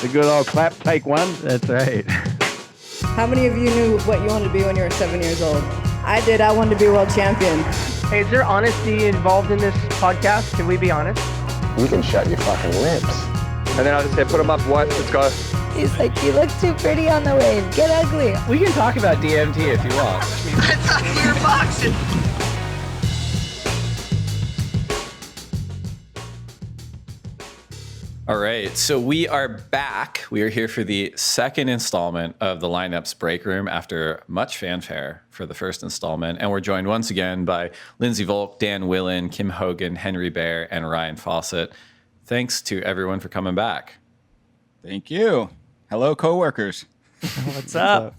The good old clap, take one. That's right. How many of you knew what you wanted to be when you were 7 years old? I did. I wanted to be world champion. Hey, is there honesty involved in this podcast? Can we be honest? You can shut your fucking lips. And then I just say, put them up, what? Let's go. He's like, you look too pretty on the wave. Get ugly. We can talk about DMT if you want. I thought we were boxing. All right, so we are back. We are here for the second installment of the Lineups Break Room after much fanfare for the first installment. And we're joined once again by Lindsay Volk, Dan Willen, Kim Hogan, Henry Bear, and Ryan Fawcett. Thanks to everyone for coming back. Thank you. Hello, coworkers. What's up?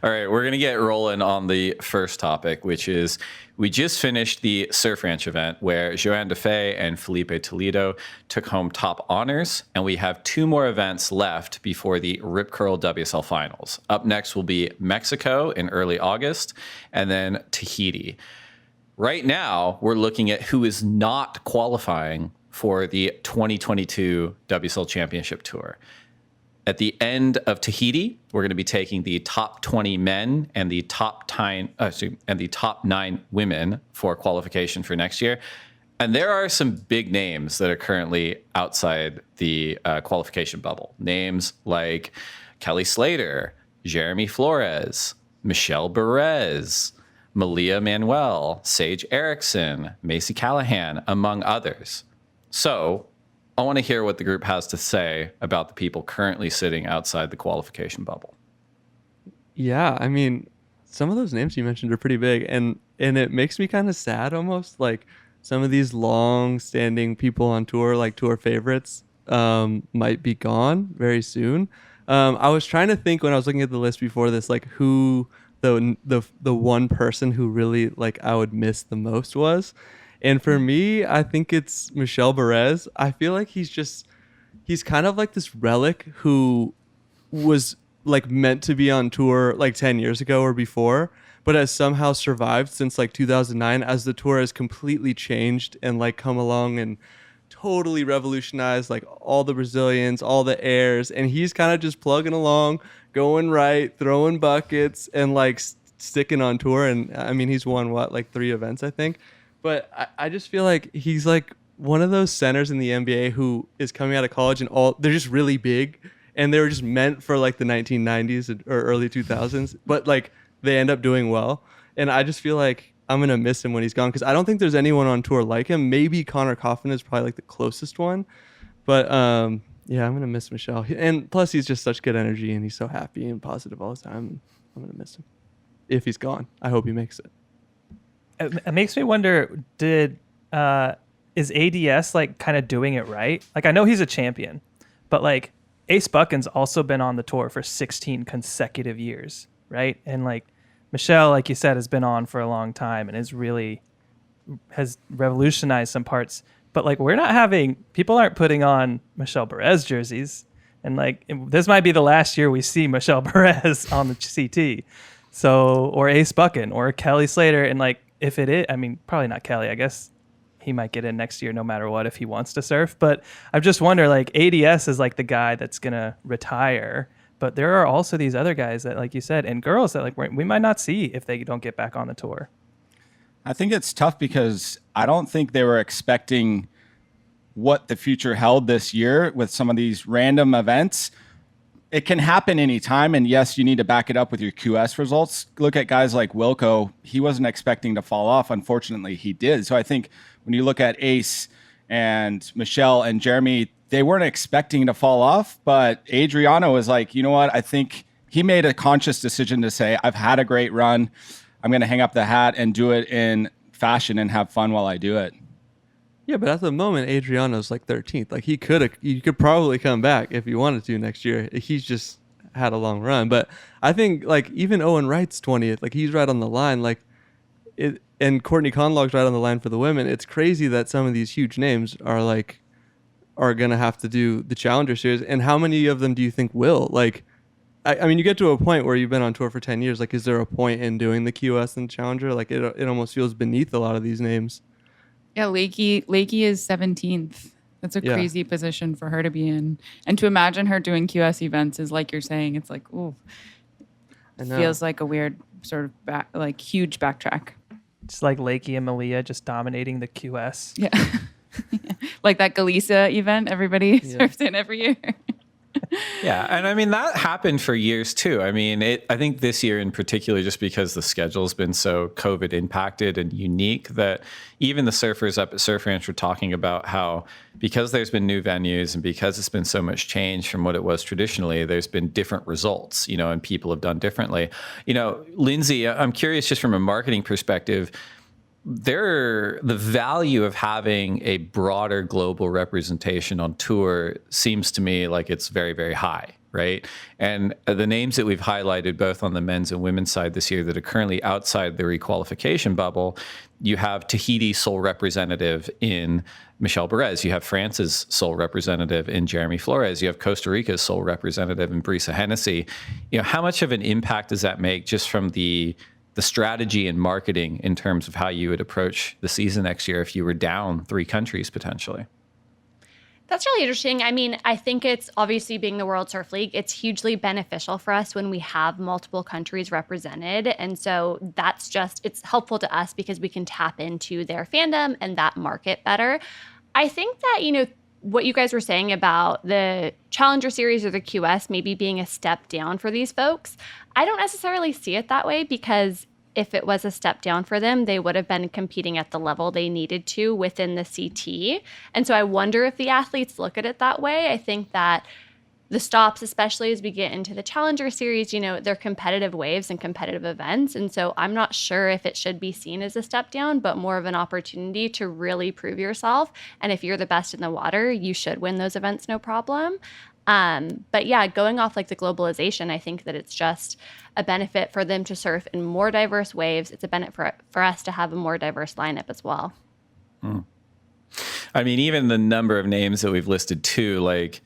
All right, we're going to get rolling on the first topic, which is we just finished the Surf Ranch event where Joanne Defay and Felipe Toledo took home top honors, and we have two more events left before the Rip Curl WSL Finals. Up next will be Mexico in early August, and then Tahiti. Right now, we're looking at who is not qualifying for the 2022 WSL Championship Tour. At the end of Tahiti, we're going to be taking the top 20 men and the top 9 women for qualification for next year. And there are some big names that are currently outside the qualification bubble. Names like Kelly Slater, Jeremy Flores, Michelle Perez, Malia Manuel, Sage Erickson, Macy Callahan, among others. So I want to hear what the group has to say about the people currently sitting outside the qualification bubble. Yeah, I mean, some of those names you mentioned are pretty big, and it makes me kind of sad almost. Like some of these long-standing people on tour, like tour favorites, might be gone very soon. I was trying to think when I was looking at the list before this, like who the one person who really like I would miss the most was. And for me, I think it's Michel Perez. I feel like he's kind of like this relic who was like meant to be on tour like 10 years ago or before, but has somehow survived since like 2009 as the tour has completely changed and like come along and totally revolutionized like all the Brazilians, all the airs. And he's kind of just plugging along, going right, throwing buckets and like sticking on tour. And I mean, he's won like 3 events, I think. But I just feel like he's like one of those centers in the NBA who is coming out of college and they're just really big and they were just meant for like the 1990s or early 2000s, but like they end up doing well. And I just feel like I'm going to miss him when he's gone because I don't think there's anyone on tour like him. Maybe Connor Coffin is probably like the closest one. But yeah, I'm going to miss Michelle. And plus he's just such good energy and he's so happy and positive all the time. I'm going to miss him if he's gone. I hope he makes it. It makes me wonder, is ADS like kind of doing it right? Like I know he's a champion, but like Ace Buchan's also been on the tour for 16 consecutive years, right? And like Michelle, like you said, has been on for a long time and has revolutionized some parts. But like people aren't putting on Michelle Perez jerseys. And like this might be the last year we see Michelle Perez on the CT. So, or Ace Buchan or Kelly Slater. And like, if it is, I mean, probably not Kelly. I guess he might get in next year no matter what if he wants to surf. But I just wonder, like, ADS is like the guy that's going to retire. But there are also these other guys that, like you said, and girls that like we might not see if they don't get back on the tour. I think it's tough because I don't think they were expecting what the future held this year with some of these random events. It can happen anytime, and yes, you need to back it up with your QS results. Look at guys like Wilco. He wasn't expecting to fall off. Unfortunately, he did. So I think when you look at Ace and Michelle and Jeremy, they weren't expecting to fall off, but Adriano was like, you know what? I think he made a conscious decision to say, I've had a great run. I'm going to hang up the hat and do it in fashion and have fun while I do it. Yeah, but at the moment, Adriano's like 13th. Like he could probably come back if he wanted to next year. He's just had a long run. But I think like even Owen Wright's 20th. Like he's right on the line. Like it, and Courtney Conlog's right on the line for the women. It's crazy that some of these huge names are gonna have to do the Challenger Series. And how many of them do you think will? Like, I mean, you get to a point where you've been on tour for 10 years. Like, is there a point in doing the QS and Challenger? Like it almost feels beneath a lot of these names. Yeah, Lakey is 17th. That's a Yeah. crazy position for her to be in. And to imagine her doing QS events is like you're saying, it's like, ooh, I know. feels like a weird sort of huge backtrack. It's like Lakey and Malia just dominating the QS. Yeah. Like that Galisa event everybody surfs in every year. Yeah, and I mean that happened for years too. I mean, I think this year in particular, just because the schedule's been so COVID impacted and unique, that even the surfers up at Surf Ranch were talking about how, because there's been new venues and because it's been so much change from what it was traditionally, there's been different results, and people have done differently. Lindsay, I'm curious, just from a marketing perspective, the value of having a broader global representation on tour seems to me like it's very, very high, right? And the names that we've highlighted both on the men's and women's side this year that are currently outside the requalification bubble, you have Tahiti's sole representative in Michelle Perez. You have France's sole representative in Jeremy Flores. You have Costa Rica's sole representative in Brisa Hennessy. How much of an impact does that make just from the strategy and marketing in terms of how you would approach the season next year if you were down 3 countries potentially? That's really interesting. I mean, I think it's obviously, being the World Surf League, it's hugely beneficial for us when we have multiple countries represented. And so it's helpful to us because we can tap into their fandom and that market better. I think that, what you guys were saying about the Challenger Series or the QS maybe being a step down for these folks, I don't necessarily see it that way, because if it was a step down for them, they would have been competing at the level they needed to within the CT. And so I wonder if the athletes look at it that way. I think that the stops, especially as we get into the Challenger Series, they're competitive waves and competitive events. And so I'm not sure if it should be seen as a step down, but more of an opportunity to really prove yourself. And if you're the best in the water, you should win those events, no problem. But yeah, going off like the globalization, I think that it's just a benefit for them to surf in more diverse waves. It's a benefit for us to have a more diverse lineup as well. I mean, even the number of names that we've listed too, like,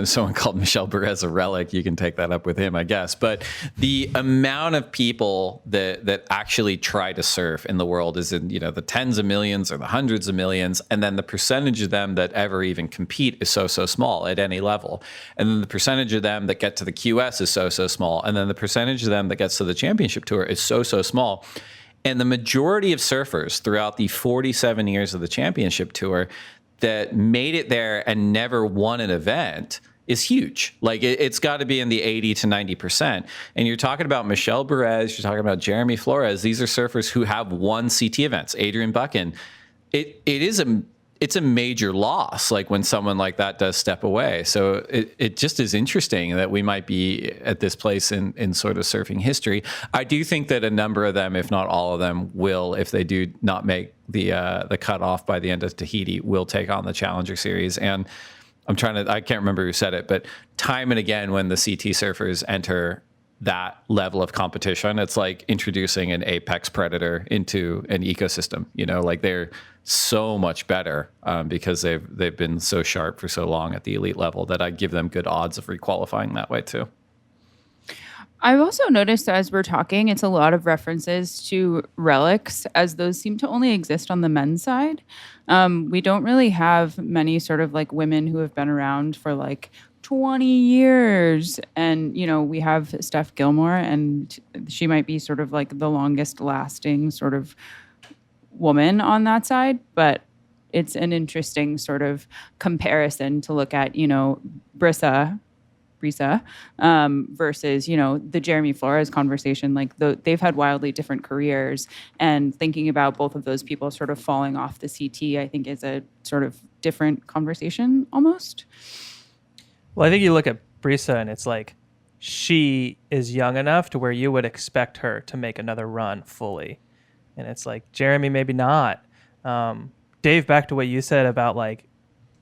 someone called Michelle Perez a relic. You can take that up with him, I guess. But the amount of people that actually try to surf in the world is in, the tens of millions or the hundreds of millions. And then the percentage of them that ever even compete is so small at any level. And then the percentage of them that get to the QS is so small. And then the percentage of them that gets to the championship tour is so small. And the majority of surfers throughout the 47 years of the championship tour that made it there and never won an event is huge. Like it's got to be in the 80 to 90%. And you're talking about Michelle Perez, you're talking about Jeremy Flores. These are surfers who have won CT events. Adrian Buchan. It's a major loss, like when someone like that does step away. So it just is interesting that we might be at this place in sort of surfing history. I do think that a number of them, if not all of them, will, if they do not make the cutoff by the end of Tahiti, will take on the Challenger Series. And I can't remember who said it, but time and again, when the CT surfers enter that level of competition, it's like introducing an apex predator into an ecosystem. Like they're so much better because they've been so sharp for so long at the elite level that I give them good odds of requalifying that way too. I've also noticed as we're talking, it's a lot of references to relics, as those seem to only exist on the men's side. We don't really have many sort of like women who have been around for like 20 years. And, we have Steph Gilmore, and she might be sort of like the longest lasting sort of woman on that side. But it's an interesting sort of comparison to look at, Brisa versus, the Jeremy Flores conversation. Like they've had wildly different careers, and thinking about both of those people sort of falling off the CT, I think is a sort of different conversation almost. Well, I think you look at Brisa and it's like she is young enough to where you would expect her to make another run fully. And it's like, Jeremy, maybe not. Dave, back to what you said about like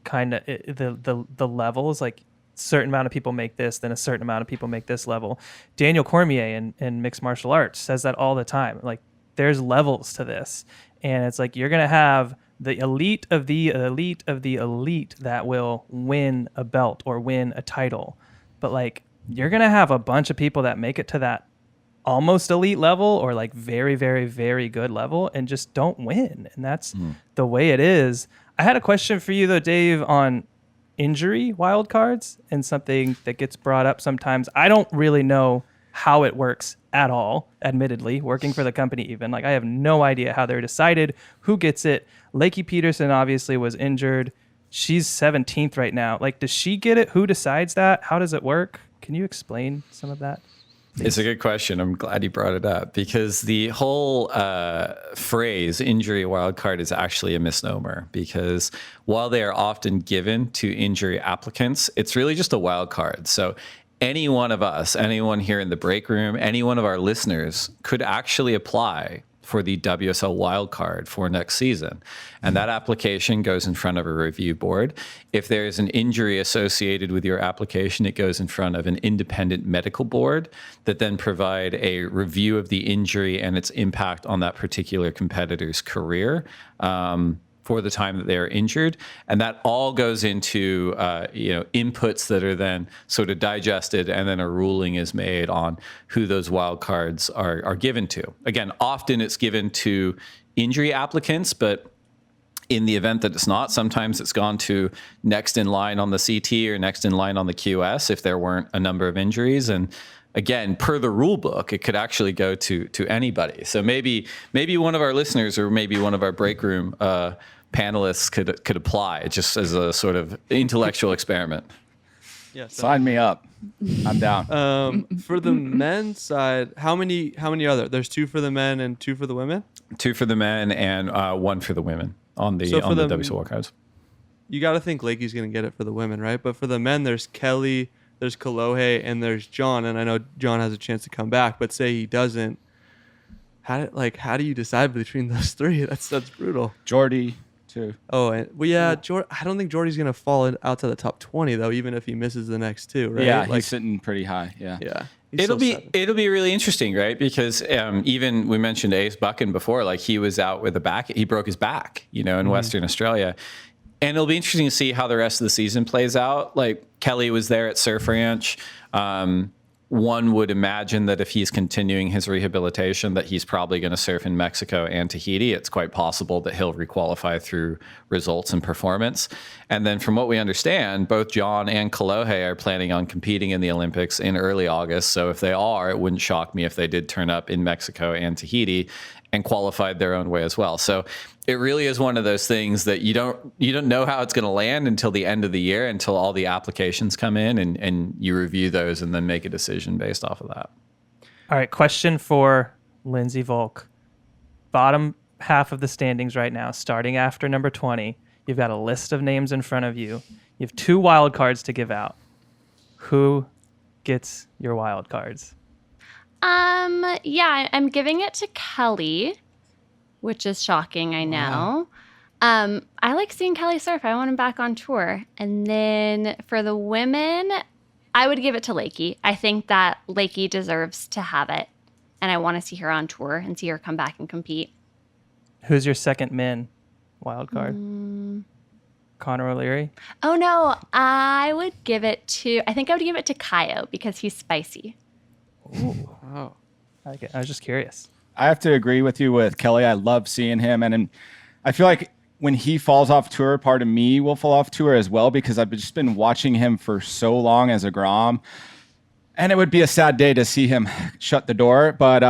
kind of the levels, like certain amount of people make this, then a certain amount of people make this level. Daniel Cormier in mixed martial arts says that all the time. Like there's levels to this. And it's like, you're going to have the elite of the elite of the elite that will win a belt or win a title. But like, you're going to have a bunch of people that make it to that almost elite level or like very, very, very good level and just don't win. And that's the way it is. I had a question for you though, Dave, on injury wildcards and something that gets brought up sometimes. I don't really know how it works at all, admittedly, working for the company even. Like, I have no idea how they're decided, who gets it. Lakey Peterson obviously was injured. She's 17th right now. Like, does she get it? Who decides that? How does it work? Can you explain some of that? It's a good question. I'm glad you brought it up because the whole phrase injury wildcard is actually a misnomer because while they are often given to injury applicants, it's really just a wild card. So any one of us, anyone here in the break room, any one of our listeners could actually apply for the WSL wildcard for next season. And that application goes in front of a review board. If there is an injury associated with your application, it goes in front of an independent medical board that then provide a review of the injury and its impact on that particular competitor's career for the time that they are injured. And that all goes into inputs that are then sort of digested, and then a ruling is made on who those wild cards are given to. Again, often it's given to injury applicants, but in the event that it's not, sometimes it's gone to next in line on the CT or next in line on the QS if there weren't a number of injuries. And again, per the rule book, it could actually go to anybody. So maybe one of our listeners or maybe one of our break room panelists could apply just as a sort of intellectual experiment. Yeah, sign me up. I'm down. For the men's side, how many are there? There's 2 for the men and 2 for the women? 2 for the men and 1 for the women on the WSL wildcards. You got to think Lakey's going to get it for the women, right? But for the men, there's Kelly, there's Kalohe, and there's John. And I know John has a chance to come back, but say he doesn't. How do you decide between those 3? That's brutal. Jordy, too. Oh, I don't think Jordy's going to fall outside the top 20 though, even if he misses the next 2, right? Yeah, he's sitting pretty high. Yeah. Yeah. It'll be really interesting, right? Because even we mentioned Ace Buchan before, like he was out with he broke his back, in Western Australia. And it'll be interesting to see how the rest of the season plays out. Like Kelly was there at Surf Ranch. One would imagine that if he's continuing his rehabilitation, that he's probably going to surf in Mexico and Tahiti. It's quite possible that he'll requalify through results and performance. And then from what we understand, both John and Kalohe are planning on competing in the Olympics in early August. So if they are, it wouldn't shock me if they did turn up in Mexico and Tahiti and qualified their own way as well. So it really is one of those things that you don't know how it's going to land until the end of the year, until all the applications come in and you review those and then make a decision based off of that. All right, question for Lindsay Volk. Bottom half of the standings right now, starting after number 20. You've got a list of names in front of you. You have 2 wild cards to give out. Who gets your wild cards? Yeah, I'm giving it to Kelly, which is shocking, I know. Wow. I like seeing Kelly surf. I want him back on tour. And then for the women, I would give it to Lakey. I think that Lakey deserves to have it. And I want to see her on tour and see her come back and compete. Who's your second men wild card? Connor O'Leary? Oh, no. I would give it to Kaio because he's spicy. Ooh. Wow. I was just curious. I have to agree with you with Kelly. I love seeing him. And I feel like when he falls off tour, part of me will fall off tour as well because I've just been watching him for so long as a Grom. And it would be a sad day to see him shut the door. But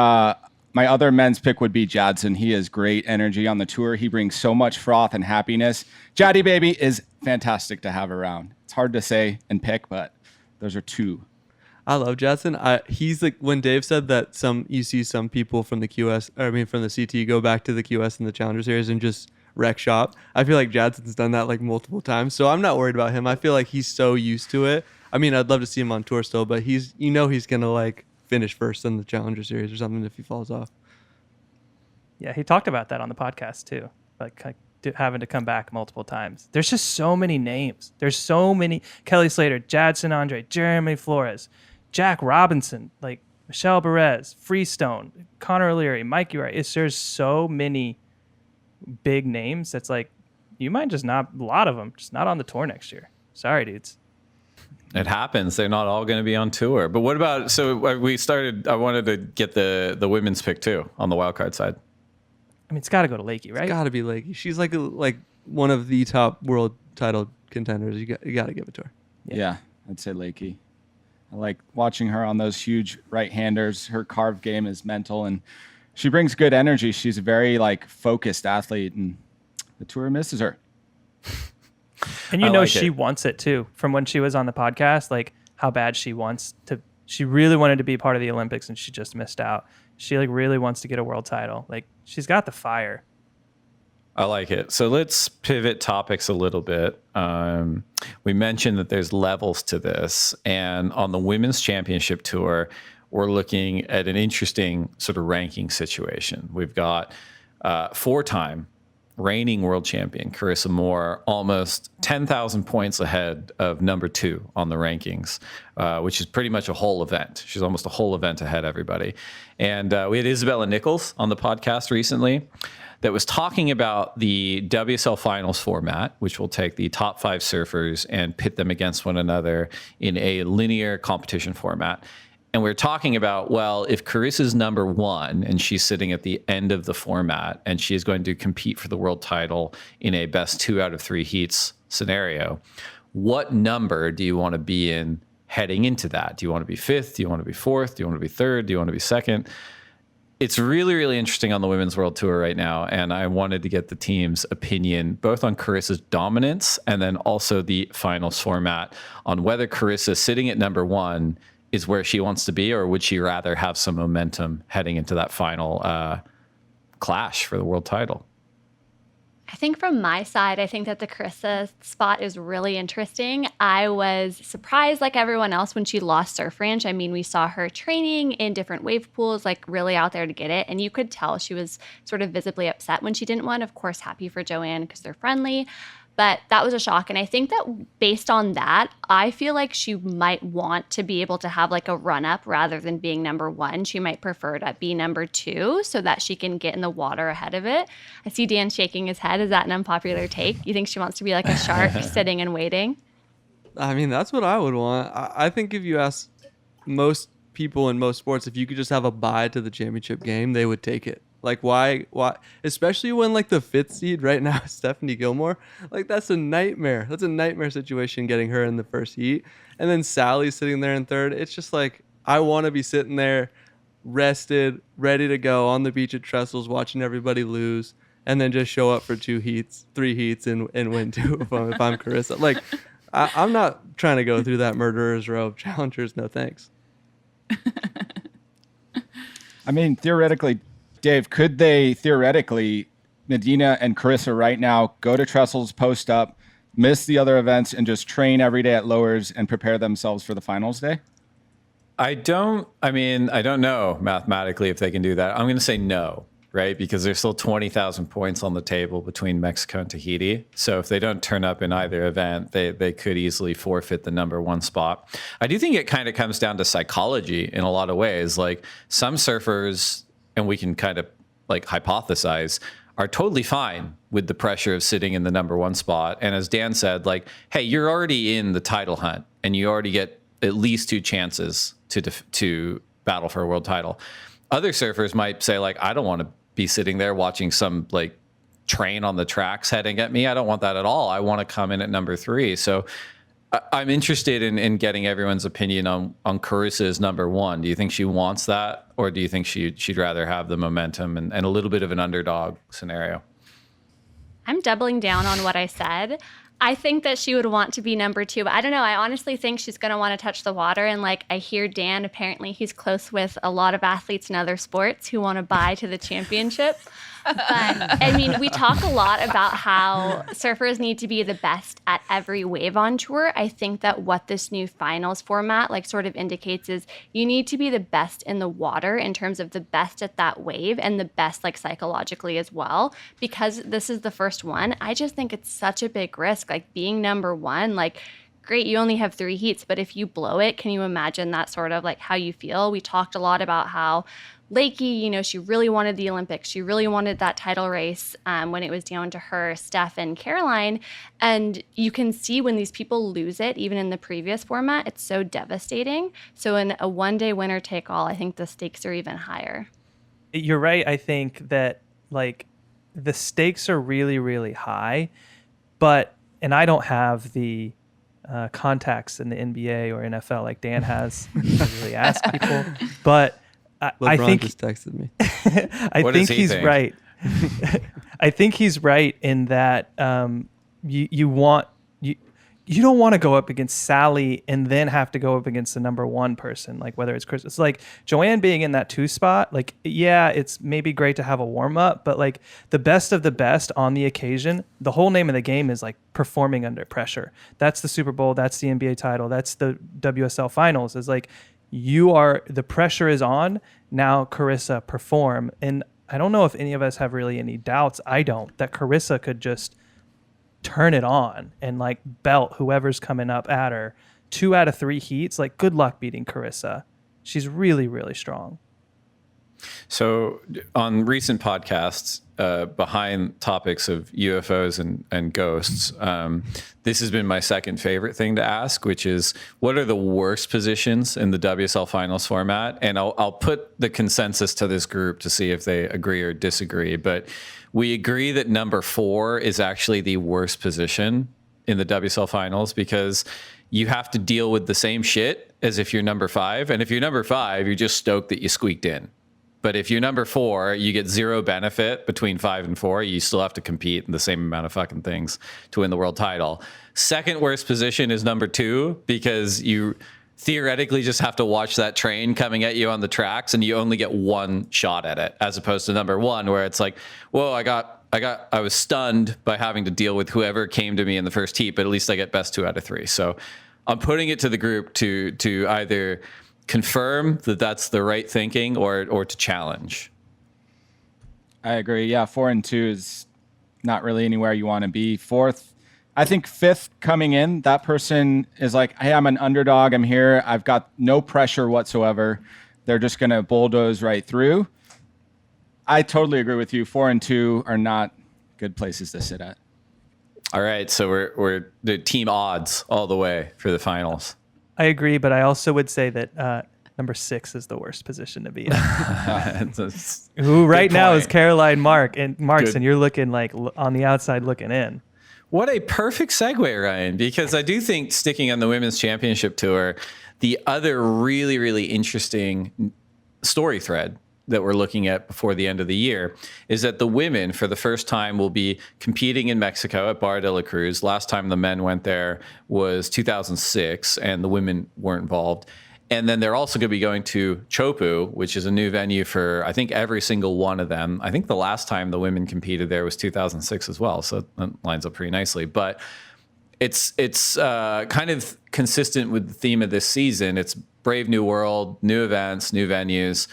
my other men's pick would be Jadson. He has great energy on the tour. He brings so much froth and happiness. Jaddy Baby is fantastic to have around. It's hard to say and pick, but those are 2. I love Jadson. He's like when Dave said that you see some people from the from the CT go back to the QS and the Challenger Series and just wreck shop. I feel like Jadson's done that like multiple times, so I'm not worried about him. I feel like he's so used to it. I mean, I'd love to see him on tour still, but he's gonna like finish first in the Challenger Series or something if he falls off. Yeah, he talked about that on the podcast too, like having to come back multiple times. There's just so many names. There's so many: Kelly Slater, Jadson Andre, Jeremy Flores, Jack Robinson, like Michelle Perez, Freestone, Connor O'Leary, Mikey Wright. There's so many big names that's like, you might just not, a lot of them, just not on the tour next year. Sorry, dudes. It happens. They're not all going to be on tour. But what about, I wanted to get the women's pick too on the wildcard side. I mean, it's got to go to Lakey, right? It's got to be Lakey. She's like one of the top world title contenders. You got to give it to her. Yeah, I'd say Lakey. I like watching her on those huge right-handers. Her carve game is mental, and she brings good energy. She's a very focused athlete, and the tour misses her. And she wants it too. From when she was on the podcast, like how bad she wants to. She really wanted to be part of the Olympics, and she just missed out. She really wants to get a world title. Like she's got the fire. I like it. So let's pivot topics a little bit. We mentioned that there's levels to this. And on the Women's Championship Tour, we're looking at an interesting sort of ranking situation. We've got 4-time reigning world champion Carissa Moore, almost 10,000 points ahead of number 2 on the rankings, which is pretty much a whole event. She's almost a whole event ahead of everybody. And we had Isabella Nichols on the podcast recently that was talking about the WSL Finals format, which will take the top 5 surfers and pit them against one another in a linear competition format. And we're talking about, well, if Carissa's number 1 and she's sitting at the end of the format and she's going to compete for the world title in a best 2 out of 3 heats scenario, what number do you want to be in heading into that? Do you want to be 5th? Do you want to be 4th? Do you want to be 3rd? Do you want to be 2nd? It's really, really interesting on the Women's World Tour right now, and I wanted to get the team's opinion both on Carissa's dominance and then also the finals format on whether Carissa sitting at number 1 is where she wants to be, or would she rather have some momentum heading into that final clash for the world title? I think from my side, I think that the Carissa spot is really interesting. I was surprised, like everyone else, when she lost Surf Ranch. I mean, we saw her training in different wave pools, like really out there to get it. And you could tell she was sort of visibly upset when she didn't win. Of course, happy for Joanne because they're friendly. But that was a shock. And I think that based on that, I feel like she might want to be able to have like a run up rather than being number 1. She might prefer to be number 2 so that she can get in the water ahead of it. I see Dan shaking his head. Is that an unpopular take? You think she wants to be like a shark sitting and waiting? I mean, that's what I would want. I think if you ask most people in most sports, if you could just have a bye to the championship game, they would take it. Like, why, especially when, like, the 5th seed right now is Stephanie Gilmore. Like, that's a nightmare. That's a nightmare situation getting her in the first heat. And then Sally's sitting there in 3rd. It's just like, I want to be sitting there rested, ready to go on the beach at Trestles, watching everybody lose, and then just show up for 2 heats, 3 heats, and win 2 if I'm Carissa. Like, I'm not trying to go through that murderer's row of challengers. No thanks. I mean, theoretically, Dave, could they theoretically, Nadina and Carissa right now, go to Trestles, post up, miss the other events, and just train every day at lowers and prepare themselves for the finals day? I don't know mathematically if they can do that. I'm going to say no, right? Because there's still 20,000 points on the table between Mexico and Tahiti. So if they don't turn up in either event, they could easily forfeit the number 1 spot. I do think it kind of comes down to psychology in a lot of ways. Like some surfers, and we can kind of like hypothesize, are totally fine with the pressure of sitting in the number 1 spot. And as Dan said, like, hey, you're already in the title hunt and you already get at least 2 chances to battle for a world title. Other surfers might say like, I don't want to be sitting there watching some like train on the tracks heading at me. I don't want that at all. I want to come in at number 3. So I'm interested in getting everyone's opinion on Carissa's number 1. Do you think she wants that, or do you think she'd rather have the momentum and a little bit of an underdog scenario? I'm doubling down on what I said. I think that she would want to be number 2, but I don't know. I honestly think she's going to want to touch the water. And like I hear Dan, apparently he's close with a lot of athletes in other sports who want to bye to the championship. But I mean, we talk a lot about how surfers need to be the best at every wave on tour. I think that what this new finals format like sort of indicates is you need to be the best in the water in terms of the best at that wave and the best like psychologically as well. Because this is the first one, I just think it's such a big risk. Like being number 1, like great, you only have 3 heats, but if you blow it, can you imagine that sort of like how you feel? We talked a lot about how Lakey, she really wanted the Olympics. She really wanted that title race when it was down to her, Steph, and Caroline. And you can see when these people lose it, even in the previous format, it's so devastating. So in a one-day winner take all, I think the stakes are even higher. You're right. I think that like the stakes are really, really high and I don't have the contacts in the NBA or NFL like Dan has. I really ask people, but I think just texted me. I think he's right. I think he's right in that you don't want to go up against Sally and then have to go up against the number one person, like whether it's Chris. It's like Joanne being in that 2 spot. Like, yeah, it's maybe great to have a warm up, but like the best of the best on the occasion, the whole name of the game is like performing under pressure. That's the Super Bowl. That's the NBA title. That's the WSL Finals. Is like the pressure is on. Now Carissa, perform. And I don't know if any of us have really any doubts. I don't, that Carissa could just turn it on and like belt whoever's coming up at her. 2 out of 3 heats, like good luck beating Carissa. She's really, really strong. So on recent podcasts, behind topics of UFOs and ghosts, this has been my second favorite thing to ask, which is what are the worst positions in the WSL Finals format? And I'll put the consensus to this group to see if they agree or disagree. But we agree that number 4 is actually the worst position in the WSL Finals because you have to deal with the same shit as if you're number 5. And if you're number 5, you're just stoked that you squeaked in. But if you're number 4, you get 0 benefit between 5 and 4. You still have to compete in the same amount of fucking things to win the world title. Second worst position is number 2 because you theoretically just have to watch that train coming at you on the tracks and you only get 1 shot at it, as opposed to number 1 where it's like, whoa, I was stunned by having to deal with whoever came to me in the first heat, but at least I get best 2 out of 3. So I'm putting it to the group to either confirm that that's the right thinking or to challenge. I agree. Yeah, 4 and 2 is not really anywhere you want to be. 4th, I think 5th coming in, that person is like, hey, I'm an underdog. I'm here. I've got no pressure whatsoever. They're just going to bulldoze right through. I totally agree with you. 4 and 2 are not good places to sit at. All right, so we're the team odds all the way for the finals. I agree, but I also would say that number 6 is the worst position to be in. Who right now is Caroline Marks, and you're looking like on the outside looking in. What a perfect segue, Ryan, because I do think sticking on the Women's Championship Tour, the other really, really interesting story thread that we're looking at before the end of the year is that the women, for the first time, will be competing in Mexico at Barra de la Cruz. Last time the men went there was 2006, and the women weren't involved. And then they're also going to be going to Chopu, which is a new venue for, I think, every single one of them. I think the last time the women competed there was 2006 as well, so that lines up pretty nicely. But it's kind of consistent with the theme of this season. It's Brave New World, new events, new venues.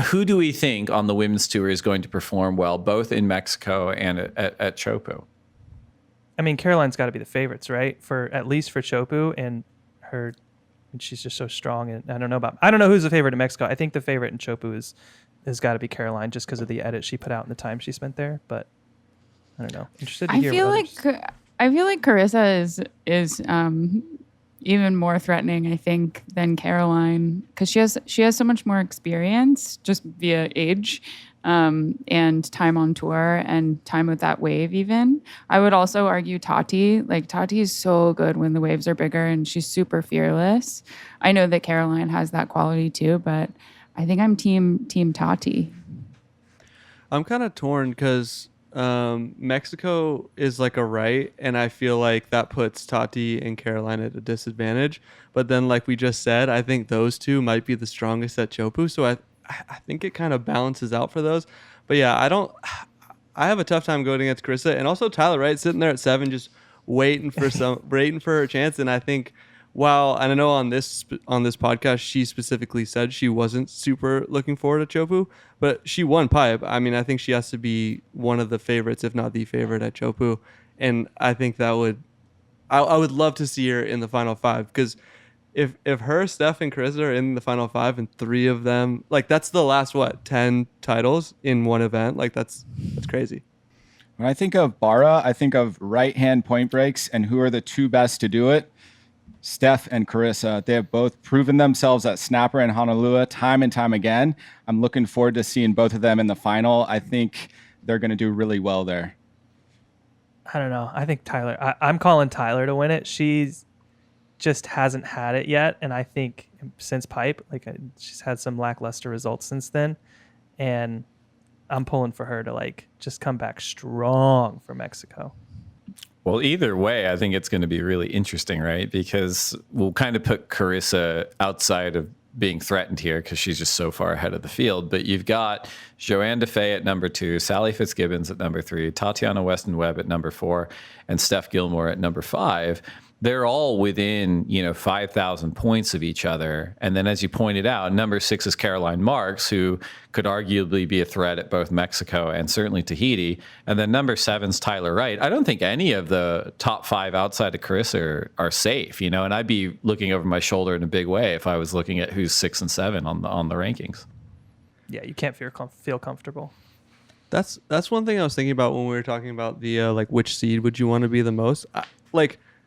Who do we think on the women's tour is going to perform well, both in Mexico and at Chopu? I mean, Caroline's got to be the favorites, right? At least for Chopu, and she's just so strong. And I don't know who's the favorite in Mexico. I think the favorite in Chopu has got to be Caroline, just because of the edit she put out and the time she spent there. But I don't know. Interested to hear. I feel like Carissa is even more threatening, I think, than Caroline, because she has so much more experience just via age and time on tour and time with that wave even. I would also argue Tati. Like, Tati is so good when the waves are bigger, and she's super fearless. I know that Caroline has that quality too, but I think I'm team Tati. I'm kind of torn because Mexico is like a right, and I feel like that puts Tati and Caroline at a disadvantage. But then, like we just said, I think those two might be the strongest at Chopu, so I think it kind of balances out for those. But yeah, I have a tough time going against Carissa, and also Tyler Wright sitting there at 7, just waiting for her chance. And I think, and I know on this podcast she specifically said she wasn't super looking forward to Chopu, but she won pipe. I mean, I think she has to be one of the favorites, if not the favorite, at Chopu. And I think I would love to see her in the final 5, because if her, Steph, and Carissa are in the final 5, and 3 of them, like, that's the last 10 titles in one event. Like, that's crazy. When I think of Barra, I think of right hand point breaks, and who are the 2 best to do it? Steph and Carissa. They have both proven themselves at Snapper and Honolulu time and time again. I'm looking forward to seeing both of them in the final. I think they're going to do really well there. I don't know. I think Tyler. I'm calling Tyler to win it. She's just hasn't had it yet, and I think since Pipe, she's had some lackluster results since then, and I'm pulling for her to just come back strong for Mexico. Well, either way, I think it's going to be really interesting, right? Because we'll kind of put Carissa outside of being threatened here because she's just so far ahead of the field. But you've got Joanne Defay at number 2, Sally Fitzgibbons at number 3, Tatiana Weston Webb at number 4, and Steph Gilmore at number 5. They're all within, 5,000 points of each other. And then, as you pointed out, number 6 is Caroline Marks, who could arguably be a threat at both Mexico and certainly Tahiti. And then number 7 is Tyler Wright. I don't think any of the top 5 outside of Carissa are safe, and I'd be looking over my shoulder in a big way if I was looking at who's 6 and 7 on the rankings. Yeah, you can't feel comfortable. That's one thing I was thinking about when we were talking about the which seed would you want to be the most.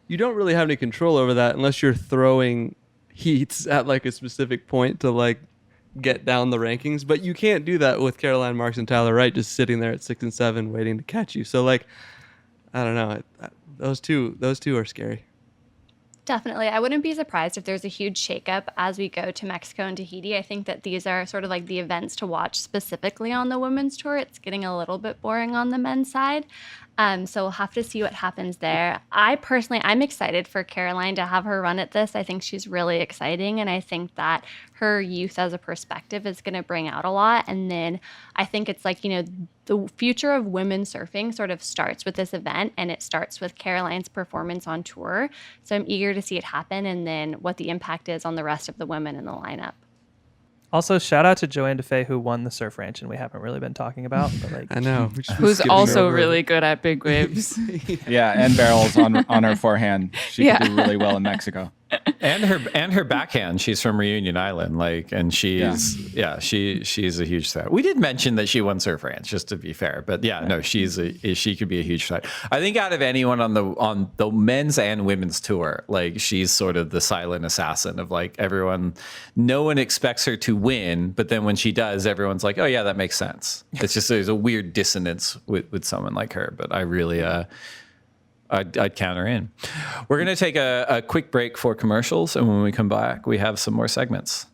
You don't really have any control over that unless you're throwing heats at a specific point to get down the rankings. But you can't do that with Caroline Marks and Tyler Wright just sitting there at 6 and 7 waiting to catch you. So I don't know. Those two are scary. Definitely. I wouldn't be surprised if there's a huge shakeup as we go to Mexico and Tahiti. I think that these are sort of the events to watch specifically on the women's tour. It's getting a little bit boring on the men's side. So we'll have to see what happens there. I'm excited for Caroline to have her run at this. I think she's really exciting, and I think that her youth as a perspective is going to bring out a lot. And then I think it's the future of women surfing sort of starts with this event, and it starts with Caroline's performance on tour. So I'm eager to see it happen, and then what the impact is on the rest of the women in the lineup. Also, shout out to Joanne Defay, who won the Surf Ranch, and we haven't really been talking about. But I know. Who's also really good at big waves. Yeah, and barrels on her forehand. She could do really well in Mexico. And her backhand. She's from Reunion Island, and she's she's a huge threat. We did mention that she won Surf Ranch, just to be fair, but she could be a huge threat. I think out of anyone on the men's and women's tour, she's sort of the silent assassin of everyone. No one expects her to win, but then when she does, everyone's like, oh yeah, that makes sense. It's just there's a weird dissonance with someone like her, but I really. I'd count her in. We're going to take a quick break for commercials, and when we come back, we have some more segments.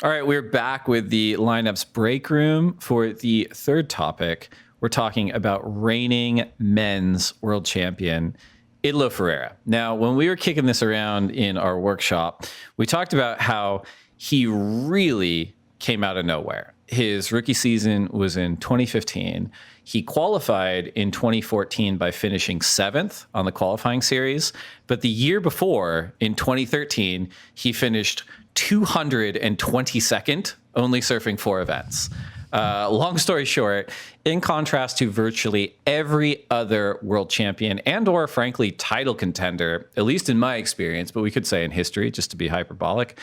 All right, we're back with the lineups break room. For the third topic, we're talking about reigning men's world champion, Italo Ferreira. Now, when we were kicking this around in our workshop, we talked about how he really came out of nowhere. His rookie season was in 2015. He qualified in 2014 by finishing 7th on the qualifying series. But the year before, in 2013, he finished 222nd, only surfing 4 events. Long story short, in contrast to virtually every other world champion and or frankly title contender, at least in my experience, but we could say in history, just to be hyperbolic,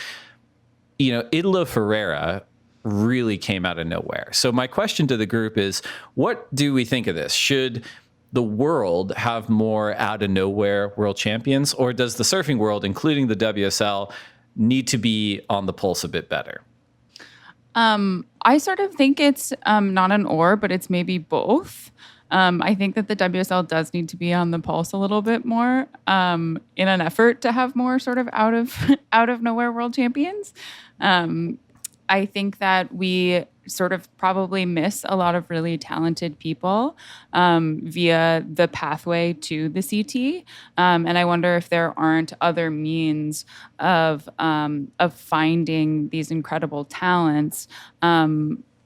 Italo Ferreira really came out of nowhere. So my question to the group is, what do we think of this? Should the world have more out of nowhere world champions, or does the surfing world, including the WSL, need to be on the pulse a bit better? I sort of think it's not an or, but it's maybe both. I think that the WSL does need to be on the pulse a little bit more in an effort to have more sort of out of nowhere world champions. I think that we sort of probably miss a lot of really talented people via the pathway to the CT. And I wonder if there aren't other means of finding these incredible talents,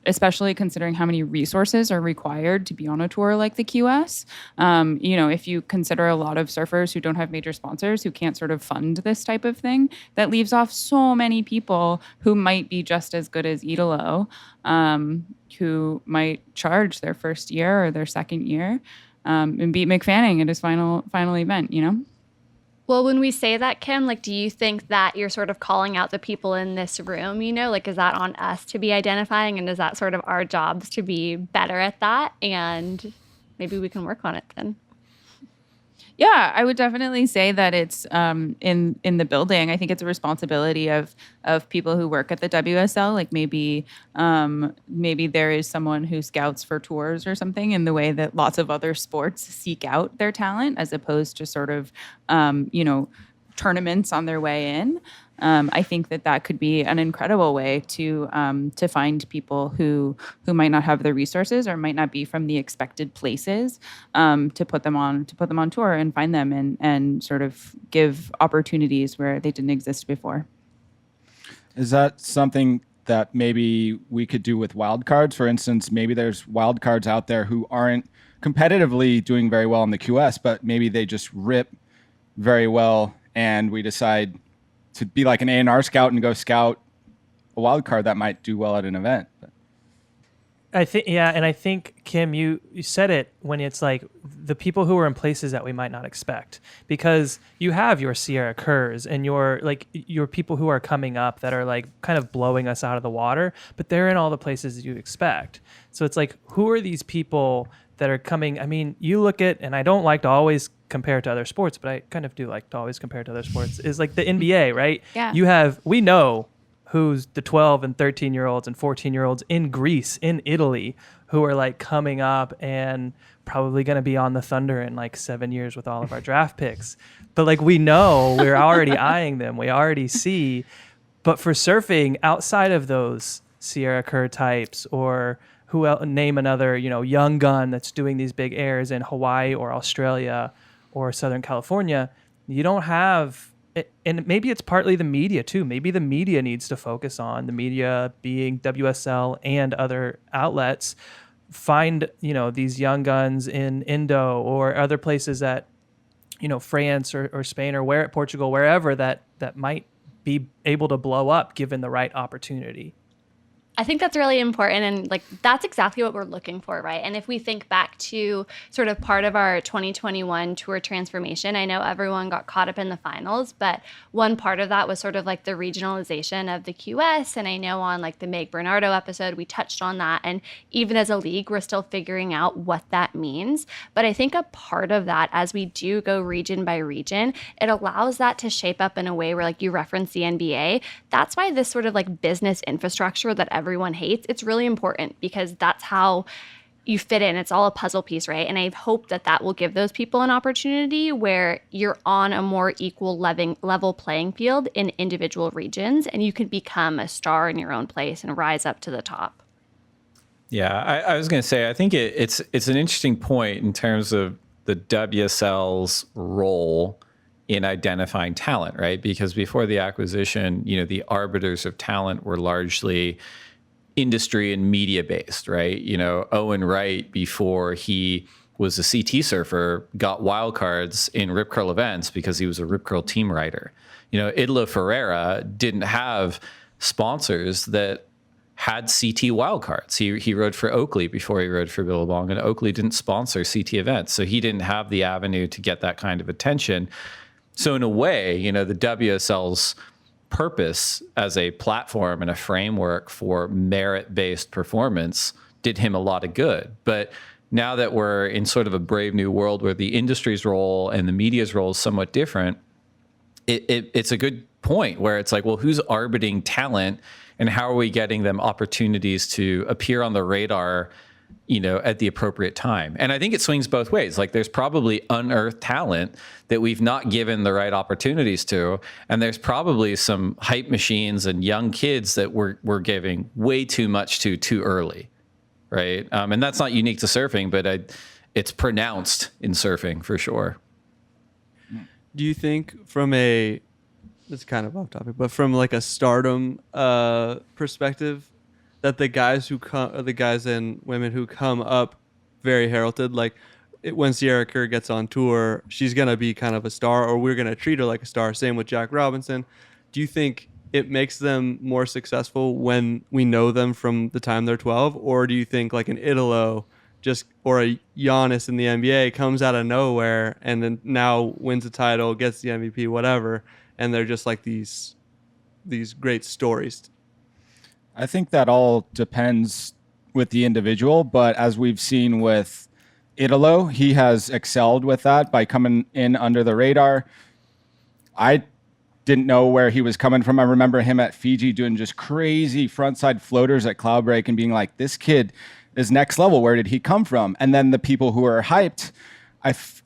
especially considering how many resources are required to be on a tour like the QS. If you consider a lot of surfers who don't have major sponsors, who can't sort of fund this type of thing, that leaves off so many people who might be just as good as Italo, who might charge their first year or their second year and beat McFanning at his final event, Well, when we say that, Kim, do you think that you're sort of calling out the people in this room, is that on us to be identifying, and is that sort of our jobs to be better at that? And maybe we can work on it then. Yeah, I would definitely say that it's in the building. I think it's a responsibility of people who work at the WSL. Like maybe there is someone who scouts for tours or something in the way that lots of other sports seek out their talent, as opposed to sort of tournaments on their way in. I think that could be an incredible way to find people who might not have the resources or might not be from the expected places, to put them on tour and find them and sort of give opportunities where they didn't exist before. Is that something that maybe we could do with wildcards? For instance, maybe there's wildcards out there who aren't competitively doing very well in the QS, but maybe they just rip very well, and we decide to be like an A&R scout and go scout a wild card that might do well at an event. I think Kim, you said it when it's like the people who are in places that we might not expect, because you have your Sierra Kerrs and your people who are coming up that are like kind of blowing us out of the water, but they're in all the places that you expect. So it's like, who are these people that are coming? I mean, you look at, and I don't like to always compare to other sports, but I kind of do like to always compare to other sports, is like the NBA, right? Yeah. We know who's the 12 and 13-year-olds and 14-year-olds in Greece, in Italy, who are like coming up and probably going to be on the Thunder in like 7 years with all of our draft picks. But like, we know, we're already eyeing them. We already see. But for surfing, outside of those Sierra Kerr types, or name another, young gun that's doing these big airs in Hawaii or Australia or Southern California, you don't have, and maybe it's partly the media too. Maybe the media needs to focus on, the media being WSL and other outlets, find, these young guns in Indo or other places that, France or Spain or Portugal, wherever that might be able to blow up given the right opportunity. I think that's really important, and like that's exactly what we're looking for, right? And if we think back to sort of part of our 2021 tour transformation, I know everyone got caught up in the finals, but one part of that was sort of like the regionalization of the QS, and I know on like the Meg Bernardo episode we touched on that, and even as a league we're still figuring out what that means. But I think a part of that, as we do go region by region, it allows that to shape up in a way where, like you referenced the NBA, that's why this sort of like business infrastructure that everyone hates, it's really important, because that's how you fit in. It's all a puzzle piece, right? And I hope that will give those people an opportunity where you're on a more equal level playing field in individual regions, and you can become a star in your own place and rise up to the top. Yeah, I was going to say, I think it's an interesting point in terms of the WSL's role in identifying talent, right? Because before the acquisition, the arbiters of talent were largely industry and media based, right? Owen Wright, before he was a CT surfer, got wildcards in Rip Curl events because he was a Rip Curl team rider. Italo Ferreira didn't have sponsors that had CT wildcards. He rode for Oakley before he rode for Billabong, and Oakley didn't sponsor CT events. So he didn't have the avenue to get that kind of attention. So in a way, the WSL's purpose as a platform and a framework for merit-based performance did him a lot of good. But now that we're in sort of a brave new world where the industry's role and the media's role is somewhat different, it's a good point where it's like, well, who's arbiting talent and how are we getting them opportunities to appear on the radar, at the appropriate time? And I think it swings both ways. Like, there's probably unearthed talent that we've not given the right opportunities to. And there's probably some hype machines and young kids that we're giving way too much to too early. Right. And that's not unique to surfing, but it's pronounced in surfing for sure. Do you think it's kind of off topic, but from like a stardom perspective, that the guys and women who come up very heralded, like when Sierra Kerr gets on tour, she's going to be kind of a star, or we're going to treat her like a star. Same with Jack Robinson. Do you think it makes them more successful when we know them from the time they're 12? Or do you think like an Italo or a Giannis in the NBA comes out of nowhere and then now wins a title, gets the MVP, whatever, and they're just like these great stories? I think that all depends with the individual, but as we've seen with Italo. He has excelled with that by coming in under the radar. I didn't know where he was coming from. I remember him at Fiji doing just crazy frontside floaters at Cloudbreak and being like, this kid is next level. Where did he come from? And then the people who are hyped,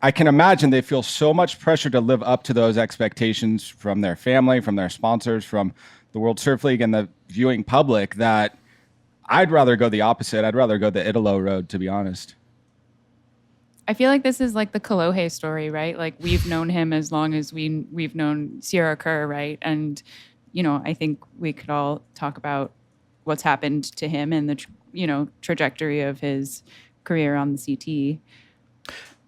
I can imagine they feel so much pressure to live up to those expectations from their family, from their sponsors, from the World Surf League and the viewing public, that I'd rather go the opposite. I'd rather go the Italo road, to be honest. I feel like this is like the Kolohe story, right? Like we've known him as long as we've known Sierra Kerr, right? And, I think we could all talk about what's happened to him and the, trajectory of his career on the CT.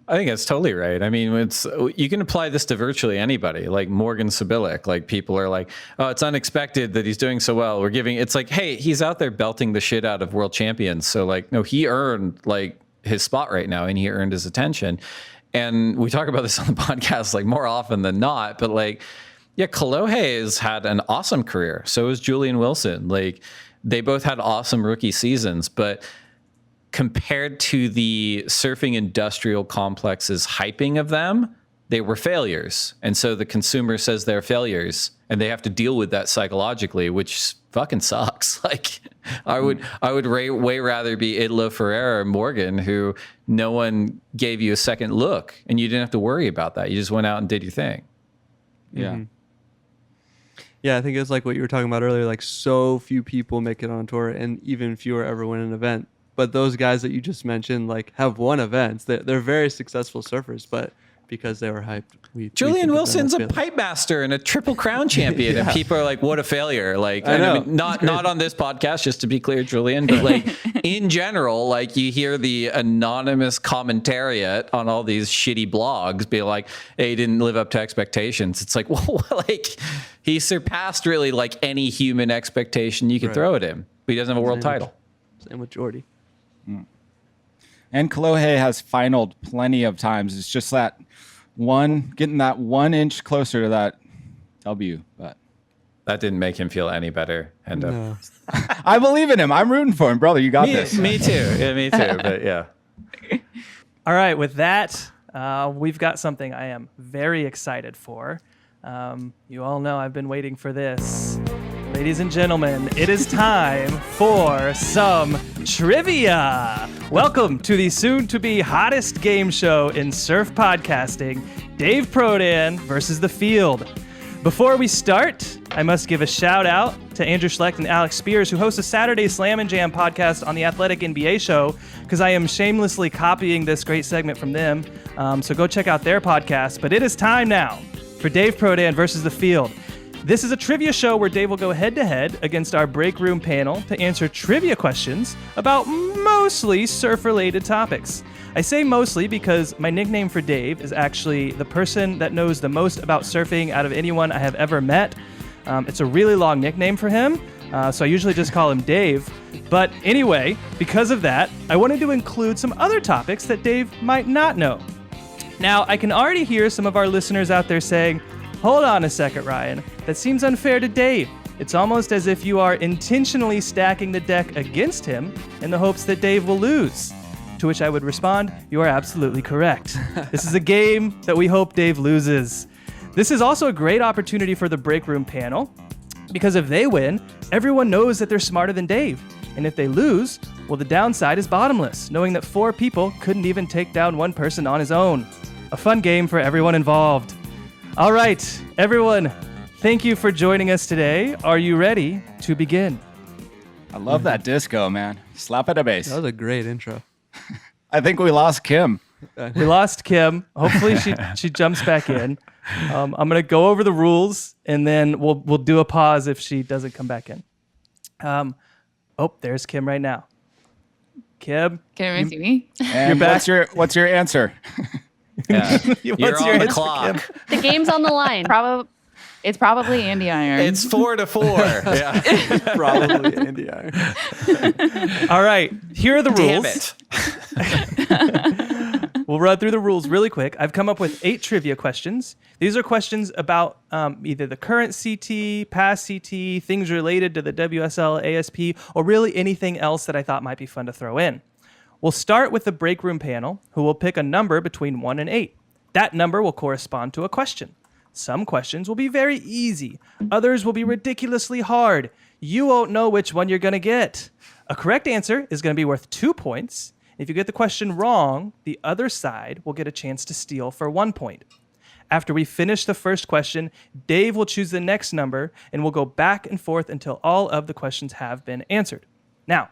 I think that's totally right. I mean, you can apply this to virtually anybody, like Morgan Sibilic. Like people are like, oh, it's unexpected that he's doing so well. It's like, hey, he's out there belting the shit out of world champions. So like, no, he earned like his spot right now and he earned his attention. And we talk about this on the podcast like more often than not, but like, yeah, Kolohe has had an awesome career. So has Julian Wilson. Like they both had awesome rookie seasons, but compared to the surfing industrial complex's hyping of them, they were failures. And so the consumer says they're failures and they have to deal with that psychologically, which fucking sucks. Like I would way rather be Italo Ferreira or Morgan, who no one gave you a second look and you didn't have to worry about that. You just went out and did your thing. Yeah. Mm-hmm. Yeah, I think it's like what you were talking about earlier, like so few people make it on tour and even fewer ever win an event. But those guys that you just mentioned, like, have won events. They're very successful surfers, but because they were hyped, Julian Wilson's a pipe master and a Triple Crown champion, and people are like, "What a failure!" Like, I mean, not on this podcast, just to be clear, Julian, but like in general, like you hear the anonymous commentariat on all these shitty blogs be like, "Hey, he didn't live up to expectations." It's like, well, like he surpassed really like any human expectation you could throw at him, but he doesn't have a world title. Same with Jordy. And Kolohe has finaled plenty of times. It's just that getting that 1 inch closer to that W. But that didn't make him feel any better. And No. I believe in him. I'm rooting for him, brother. You got this. Me too. Yeah, me too. But yeah. All right, with that, we've got something I am very excited for. You all know I've been waiting for this. Ladies and gentlemen, it is time for some trivia. Welcome to the soon-to-be hottest game show in surf podcasting, Dave Prodan versus the Field. Before we start, I must give a shout-out to Andrew Schlecht and Alex Spears, who host a Saturday Slam and Jam podcast on the Athletic NBA show, because I am shamelessly copying this great segment from them. So go check out their podcast. But it is time now for Dave Prodan versus the Field. This is a trivia show where Dave will go head-to-head against our break room panel to answer trivia questions about mostly surf-related topics. I say mostly because my nickname for Dave is actually the person that knows the most about surfing out of anyone I have ever met. It's a really long nickname for him, so I usually just call him Dave. But anyway, because of that, I wanted to include some other topics that Dave might not know. Now, I can already hear some of our listeners out there saying, "Hold on a second, Ryan. That seems unfair to Dave. It's almost as if you are intentionally stacking the deck against him in the hopes that Dave will lose." To which I would respond, "You are absolutely correct. This is a game that we hope Dave loses." This is also a great opportunity for the break room panel, because if they win, everyone knows that they're smarter than Dave. And if they lose, well, the downside is bottomless, knowing that 4 people couldn't even take down 1 person on his own. A fun game for everyone involved. All right, everyone, thank you for joining us today. Are you ready to begin? I love that disco, man. Slap at a bass. That was a great intro. I think we lost Kim. We lost Kim. Hopefully she jumps back in. I'm going to go over the rules, and then we'll do a pause if she doesn't come back in. There's Kim right now. Kim? Can everyone see me? And You're back. what's your answer? Yeah. You're What's on your the answer, clock. Kim? The game's on the line. It's probably Andy Iron. It's 4-4. Yeah. Probably Andy Iron. All right, here are the Damn rules. it. We'll run through the rules really quick. I've come up with 8 trivia questions. These are questions about either the current CT, past CT, things related to the WSL, ASP, or really anything else that I thought might be fun to throw in. We'll start with the break room panel, who will pick a number between 1 and 8. That number will correspond to a question. Some questions will be very easy. Others will be ridiculously hard. You won't know which one you're going to get. A correct answer is going to be worth 2 points. If you get the question wrong, the other side will get a chance to steal for 1 point. After we finish the first question, Dave will choose the next number, and we'll go back and forth until all of the questions have been answered. Now,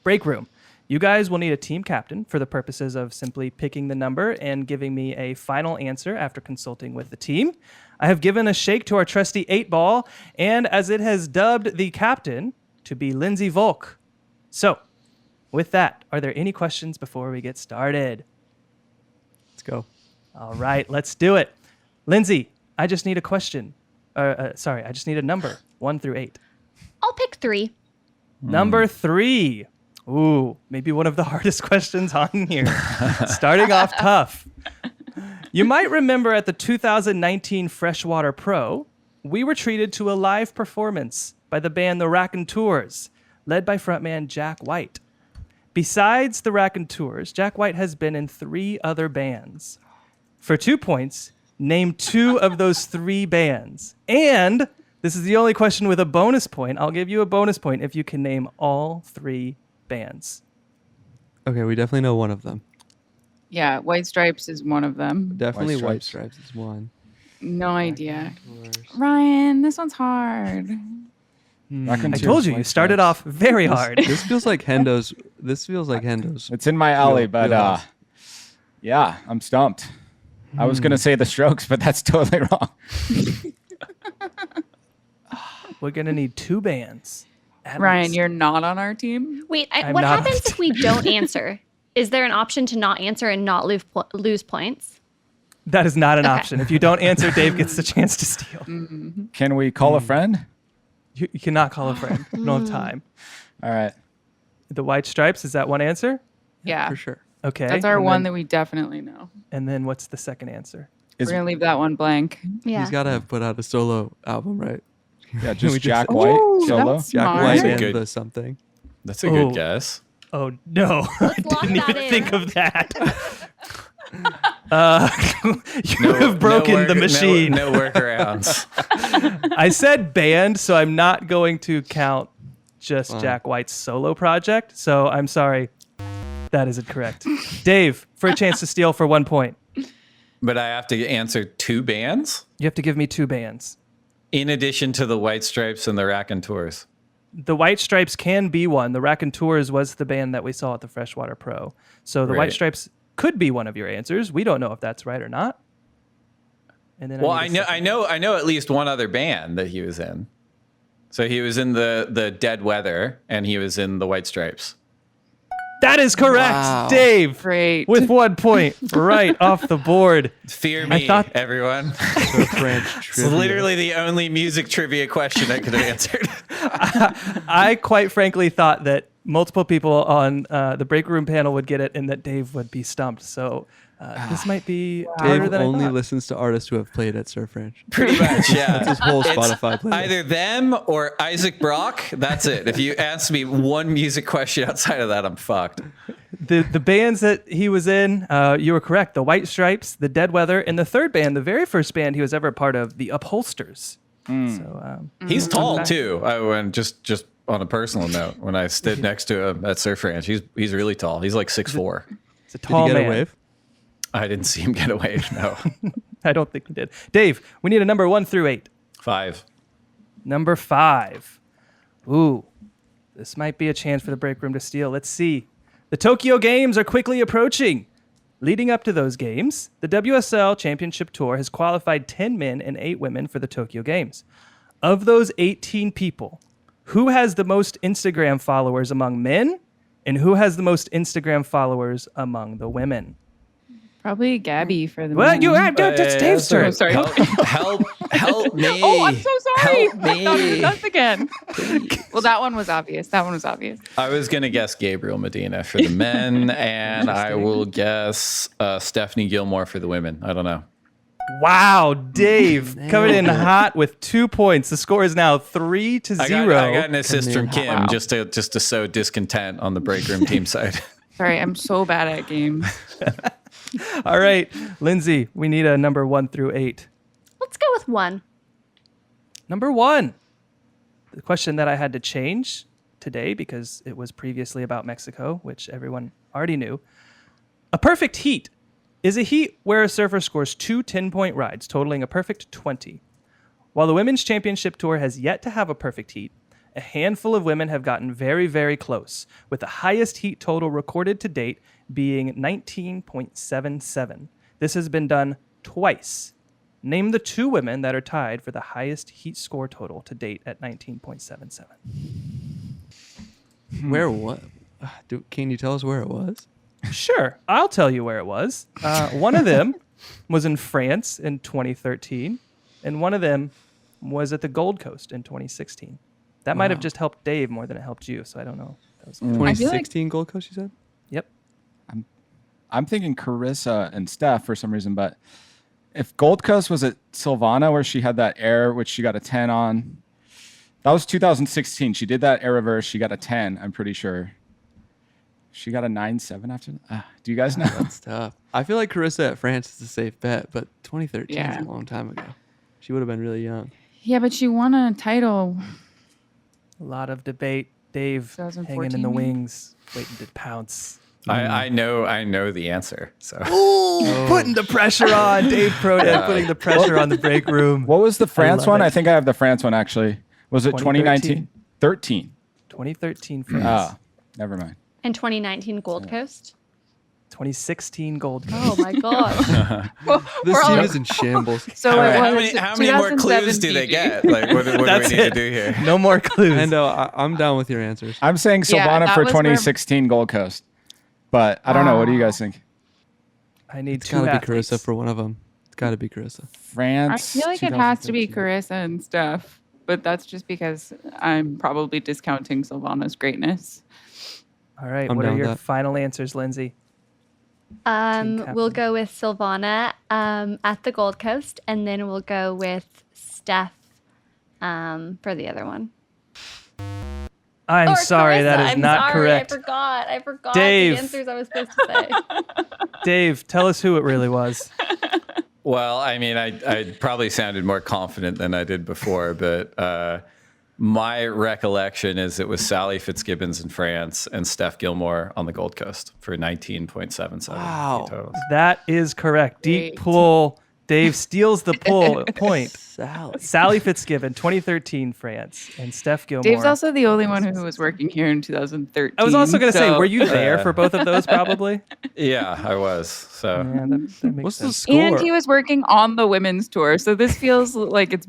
break room. You guys will need a team captain for the purposes of simply picking the number and giving me a final answer after consulting with the team. I have given a shake to our trusty 8-ball, and as it has dubbed the captain to be Lindsay Volk. So, with that, are there any questions before we get started? Let's go. All right, let's do it. Lindsay, I just need a question. I just need a number, 1 through 8. I'll pick 3. Number 3. Ooh, maybe one of the hardest questions on here. Starting off tough. You might remember at the 2019 Freshwater Pro, we were treated to a live performance by the band The Raconteurs, led by frontman Jack White. Besides the Raconteurs, Jack White has been in 3 other bands. For 2 points, name 2 of those 3 bands. And this is the only question with a bonus point. I'll give you a bonus point if you can name all 3 bands. Okay, we definitely know one of them. Yeah, White Stripes is one of them. Definitely White Stripes is one. No idea. Ryan, this one's hard. I told you started off very hard. This feels like Hendo's. It's in my alley, but yeah, I'm stumped. I was gonna say the Strokes, but that's totally wrong. We're gonna need 2 bands. Ryan, you're not on our team? Wait, what happens if we don't answer? Is there an option to not answer and not lose points? That is not an option. If you don't answer, Dave gets the chance to steal. Mm-hmm. Can we call a friend? You cannot call a friend. You don't have time. All right. The White Stripes, is that one answer? Yeah. For sure. Okay. That's our one that we definitely know. And then what's the second answer? We're going to leave that one blank. Yeah. He's got to have put out a solo album, right? Yeah, just Jack White solo. Jack White and the something. That's a good guess. Oh, no. I didn't even think of that. You have broken the machine. No workarounds. I said band, so I'm not going to count just Jack White's solo project. So I'm sorry. That isn't correct. Dave, for a chance to steal for 1 point. But I have to answer 2 bands? You have to give me 2 bands. In addition to the White Stripes and the Raconteurs. The White Stripes can be one. The Raconteurs was the band that we saw at the Freshwater Pro. So the White Stripes could be one of your answers. We don't know if that's right or not. And then well, I know at least one other band that he was in. So he was in the Dead Weather and he was in the White Stripes. That is correct, Wow. Dave. Great. With 1 point right off the board. Fear me, everyone. It's literally the only music trivia question I could have answered. I quite frankly thought that multiple people on the break room panel would get it and that Dave would be stumped. So this might be harder Dave than I only thought. listens to artists who have played at Surf Ranch. Pretty much, yeah. That's his whole Spotify playlist. Either them or Isaac Brock. That's it. If you ask me one music question outside of that, I'm fucked. The bands that he was in, you were correct. The White Stripes, the Dead Weather, and the third band, the very first band he was ever a part of, the Upholsters. So he's tall too. Just on a personal note, when I stood next to him at Surf Ranch, he's really tall. He's like 6'4". It's a tall Did he get man. a wave? I didn't see him get a wave. No. I don't think he did. Dave, we need a number 1 through 8. 5. Number 5. Ooh, this might be a chance for the break room to steal. Let's see. The Tokyo Games are quickly approaching. Leading up to those games, the WSL Championship Tour has qualified 10 men and 8 women for the Tokyo Games. Of those 18 people, who has the most Instagram followers among men, and who has the most Instagram followers among the women? Probably Gabby for the Well, men. that's Dave's turn. Oh, sorry. Help me. Oh, I'm so sorry. Help me. Not us again. Well, that one was obvious. I was going to guess Gabriel Medina for the men, and I will guess Stephanie Gilmore for the women. I don't know. Wow, Dave coming in hot with 2 points. The score is now 3-0. I got an assist from Kim just to sow discontent on the break room team side. Sorry, I'm so bad at games. All right, Lindsay, we need a number 1 through 8. Let's go with 1. Number 1. The question that I had to change today because it was previously about Mexico, which everyone already knew. A perfect heat is a heat where a surfer scores 2 10-point rides, totaling a perfect 20. While the Women's Championship Tour has yet to have a perfect heat, a handful of women have gotten very, very close, with the highest heat total recorded to date being 19.77. This has been done twice. Name the 2 women that are tied for the highest heat score total to date at 19.77. Where what? Can you tell us where it was? Sure, I'll tell you where it was. One of them was in France in 2013, and one of them was at the Gold Coast in 2016. That might have just helped Dave more than it helped you, so I don't know. That was 2016 Gold Coast, you said? Yep. I'm thinking Carissa and Steph for some reason, but if Gold Coast was at Silvana where she had that air, which she got a 10 on, that was 2016. She did that air reverse. She got a 10, I'm pretty sure. She got a 9.7 after that. Do you guys know? That's tough. I feel like Carissa at France is a safe bet, but 2013 Yeah. is a long time ago. She would have been really young. Yeah, but she won a title. A lot of debate. Dave hanging in 2014 the maybe? wings, waiting to pounce. I know the answer. So Putting the pressure on. Dave Prodan putting the pressure on the break room. What was the France love one? it. I think I have the France one actually. Was it 2019? 13. 2013 France. Ah, never mind. And 2019 Gold Coast. 2016 Gold Coast. Oh my gosh. This team is in shambles. So All right, it how was many more clues do they 2017. get? Like, what do we That's need to it. do here? No more clues. And I'm down with your answers. I'm saying Yeah, Silvana that for was where- 2016 Gold Coast. But I don't know. What do you guys think? I need It's 2 got to be athletes. Carissa for one of them. It's got to be Carissa. I France. feel like it has to be 2013. Carissa and Steph, but that's just because I'm probably discounting Silvana's greatness. All right. I'm What are down with your that. final answers, Lindsay? We'll go with Silvana at the Gold Coast, and then we'll go with Steph for the other one. I'm Or sorry, Carissa. that is I'm not sorry, correct. I forgot Dave. the answers I was supposed to say. Dave, tell us who it really was. Well, I mean, I probably sounded more confident than I did before, but my recollection is it was Sally Fitzgibbons in France and Steph Gilmore on the Gold Coast for 19.77 Wow. totals. That is correct. Deep Great. pull. Dave steals the point. Sally. Sally Fitzgibbon, 2013 France, and Steph Gilmore. Dave's also the only one who was working here in 2013. I was also going to say, so- were you there for both of those probably? Yeah, I was. So Yeah, that makes What's the sense. score? And he was working on the women's tour, so this feels like it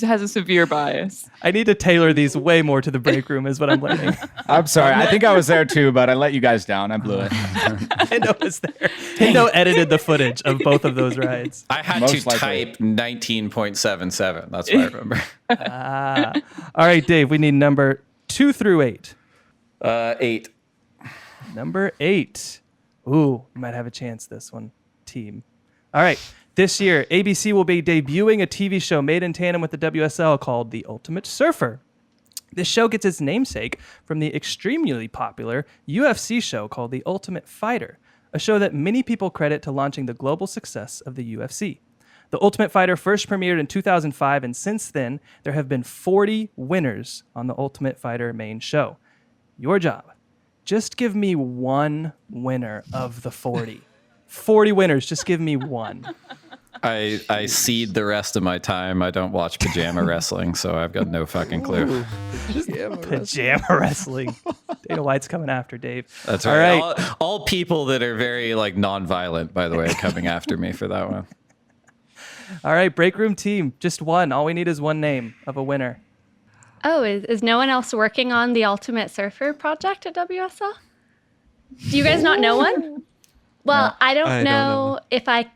has a severe bias. I need to tailor these way more to the break room is what I'm learning. I'm sorry. I think I was there too, but I let you guys down. I blew it. Hendo was there. Hendo edited the footage of both of those rides. I had Most to likely. type 19.77. That's what I remember. All right, Dave, we need number 2 through 8. 8. Number 8. Ooh, you might have a chance this one, team. All right. This year, ABC will be debuting a TV show made in tandem with the WSL called The Ultimate Surfer. This show gets its namesake from the extremely popular UFC show called The Ultimate Fighter, a show that many people credit to launching the global success of the UFC. The Ultimate Fighter first premiered in 2005, and since then, there have been 40 winners on the Ultimate Fighter main show. Your job, just give me one winner of the 40. 40 winners, just give me one. I cede the rest of my time. I don't watch pajama wrestling, so I've got no fucking clue. Pajama wrestling. Dana White's coming after Dave. That's All right. right. All people that are very like non-violent, by the way, coming after me for that one. All right, break room team, just one. All we need is one name of a winner. Oh, is no one else working on the Ultimate Surfer project at WSL? Do you guys not know one? Well, I don't know if I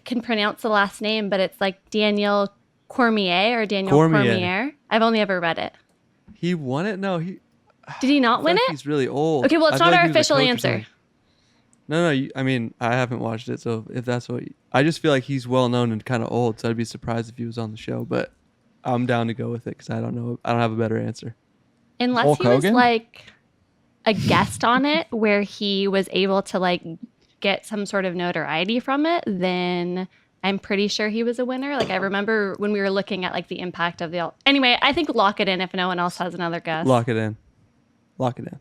can pronounce the last name, but it's like Daniel Cormier or Daniel Cormier. I've only ever read it. He won it? No, he Did he not win it? He's really old. Okay, well, it's I feel not like our he was a official coach or answer. something. No, I mean, I haven't watched it, so if that's what I just feel like he's well known and kind of old, so I'd be surprised if he was on the show, but I'm down to go with it because I don't know. I don't have a better answer. Unless Hulk he was Hogan? like a guest on it where he was able to like get some sort of notoriety from it, then I'm pretty sure he was a winner. Like I remember when we were looking at like the impact of anyway, I think lock it in if no one else has another guess. Lock it in. Lock it in.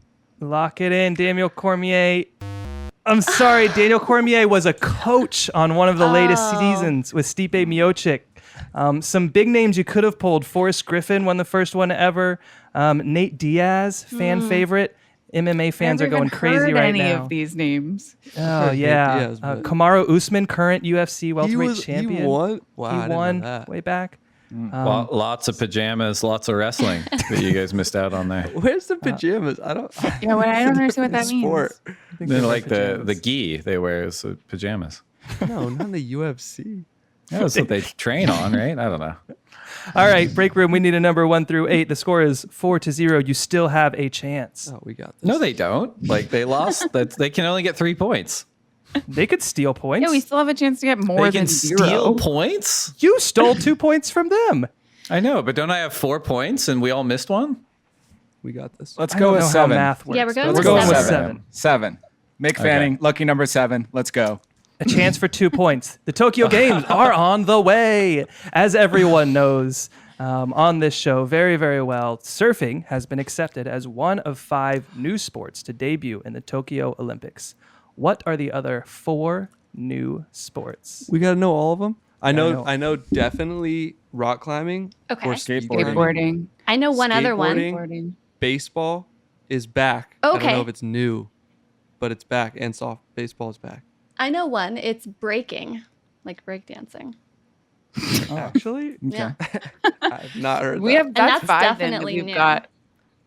Lock it in, Daniel Cormier. I'm sorry, Daniel Cormier was a coach on one of the latest seasons with Stipe Miocic. Some big names you could have pulled. Forrest Griffin won the first one ever. Nate Diaz, fan favorite. MMA fans are going crazy right now. Any of these names? Oh yeah, Diaz, Kamaru Usman, current UFC welterweight champion. He won. Wow, he I didn't won know that. way back. Lots of pajamas, lots of wrestling that you guys missed out on there. Where's the pajamas? I don't. Yeah, I don't understand what that means. They're like the gi they wear is pajamas. No, not in the UFC. That's what they train on, right? I don't know. All right, break room. We need a number 1 through 8. The score is 4-0. You still have a chance. Oh, we got this. No, they don't. Like they lost. They can only get 3 points. They could steal points. Yeah, we still have a chance to get more They than can 0. steal points. You stole 2 points from them. I know, but don't I have 4 points and we all missed one? We got this. Let's I go don't with know how 7. math works. Yeah, we're going but with going with 7. 7. 7. Mick Fanning, lucky number 7. Let's go. A chance for 2 points. The Tokyo Games are on the way, as everyone knows. On this show, very, very well, surfing has been accepted as one of 5 new sports to debut in the Tokyo Olympics. What are the other 4 new sports? We gotta know all of them. I know definitely rock climbing Okay. or Skateboarding. I know one other one. Skateboarding. Baseball is back. I don't Okay. know if it's new, but it's back, and soft baseball is back. I know one. It's breaking, like breakdancing. Actually, Yeah. I've not heard We that. have that's that's 5 definitely then that new. we've got.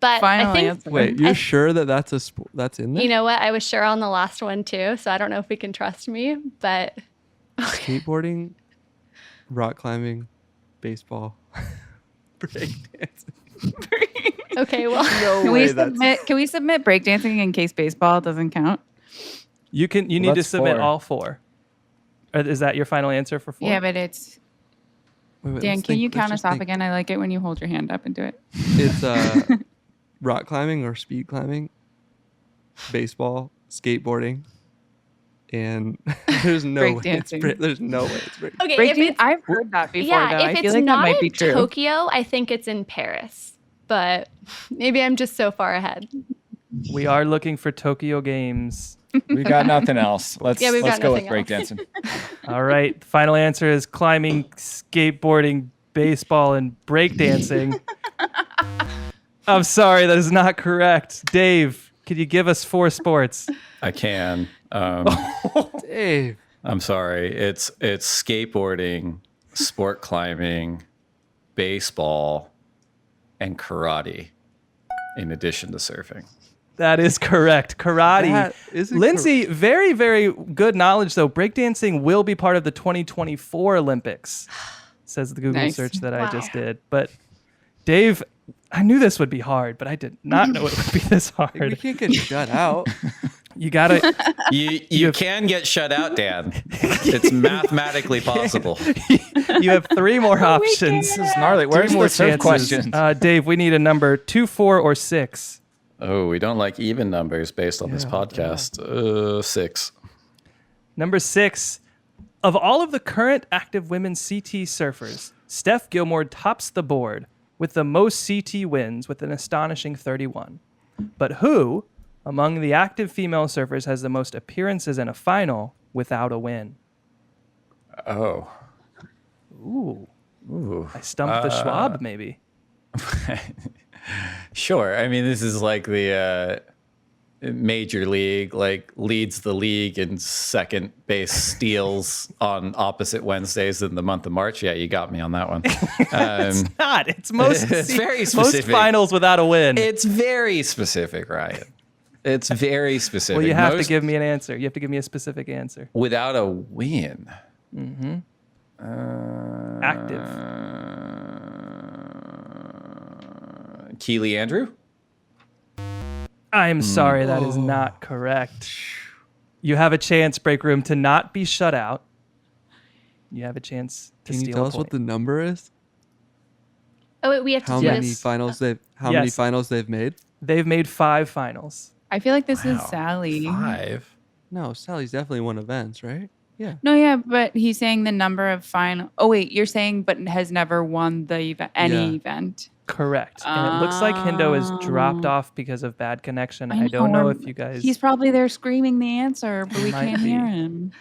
But Final I think answer. Wait, you're sure that that's a sport that's in there? you know what? I was sure on the last one too, so I don't know if we can trust me. But Skateboarding, rock climbing, baseball, breakdancing. okay, well, Can we submit breakdancing in case baseball doesn't count? you need to that's submit 4. all 4. Or is that your final answer for 4? Yeah, but it's Wait, Dan. let's Can think- you let's count just us off think. again? I like it when you hold your hand up and do it. It's rock climbing or speed climbing, baseball, skateboarding, and there's no way it's Breakdancing. there's no way it's break. okay. Breakdancing. I've heard that before. Yeah, though. if I it's feel like that not might be in true. Tokyo, I think it's in Paris. But maybe I'm just so far ahead. We are looking for Tokyo Games. We got nothing else. Let's Yeah, we've let's got go with nothing else. breakdancing. All right. Final answer is climbing, skateboarding, baseball, and breakdancing. I'm sorry, that is not correct. Dave, could you give us 4 sports? I can. Dave, I'm sorry. It's skateboarding, sport climbing, baseball, and karate, in addition to surfing. That is correct. Karate. That isn't Lindsay, very, very good knowledge, though. Breakdancing will be part of the 2024 Olympics, says the Google Nice. search that I just Wow. did. But Dave, I knew this would be hard, but I did not know it would be this we hard. can't get shut out. You got to You can get shut out, Dan. It's mathematically possible. You have 3 more options. This is gnarly. Where's more the surf chances. questions? Dave, we need a number 2, 4, or 6. Oh, we don't like even numbers based on this podcast. 6. Number 6. Of all of the current active women's CT surfers, Steph Gilmore tops the board with the most CT wins with an astonishing 31. But who, among the active female surfers, has the most appearances in a final without a win? Oh. Ooh. Ooh. I stumped the Schwab, maybe. Sure. I mean, this is like the major league, like leads the league in second base steals on opposite Wednesdays in the month of March. Yeah, you got me on that one. It's not. It's most, It's very most specific. finals without a win. It's very specific, Ryan. It's very specific. Well, you have Most to give me an answer. You have to give me a specific answer. without a win. Active. Keely Andrew? I'm sorry, that is not correct. You have a chance, break room, to not be shut out. You have a chance to Can you steal tell a us what point. the number is? Oh, wait, we have to How do many this. finals they've Yes. made? They've made 5 finals. I feel like this is Sally. 5. No, Sally's definitely won events, right? Yeah. No, yeah, but he's saying the number of final. Oh wait, you're saying but has never won the event, any event. Correct. And it looks like Hindo is dropped off because of bad connection. I don't know if you guys. He's probably there screaming the answer, but we can't hear him.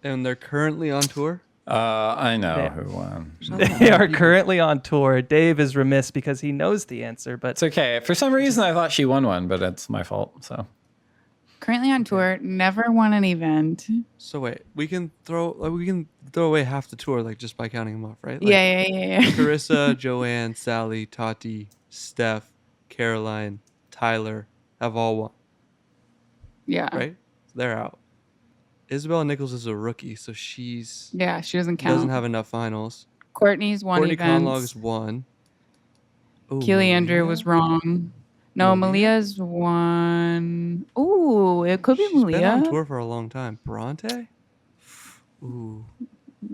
And they're currently on tour? I know who won. They are currently on tour. Dave is remiss because he knows the answer, but It's okay. For some reason, I thought she won one, but it's my fault. So Currently on tour, never won an event. So wait, we can throw away half the tour like just by counting them off, right? Like, Yeah. Carissa, Joanne, Sally, Tati, Steph, Caroline, Tyler have all won. Yeah. Right? So they're out. Isabella Nichols is a rookie, so she doesn't count. Doesn't have enough finals. Courtney's won Courtney events. Conlog's won. Oh, Keely Andrew Malia? was wrong. No, Malia's won. Ooh, it could be She's Malia. been on tour for a long time. Bronte? Ooh.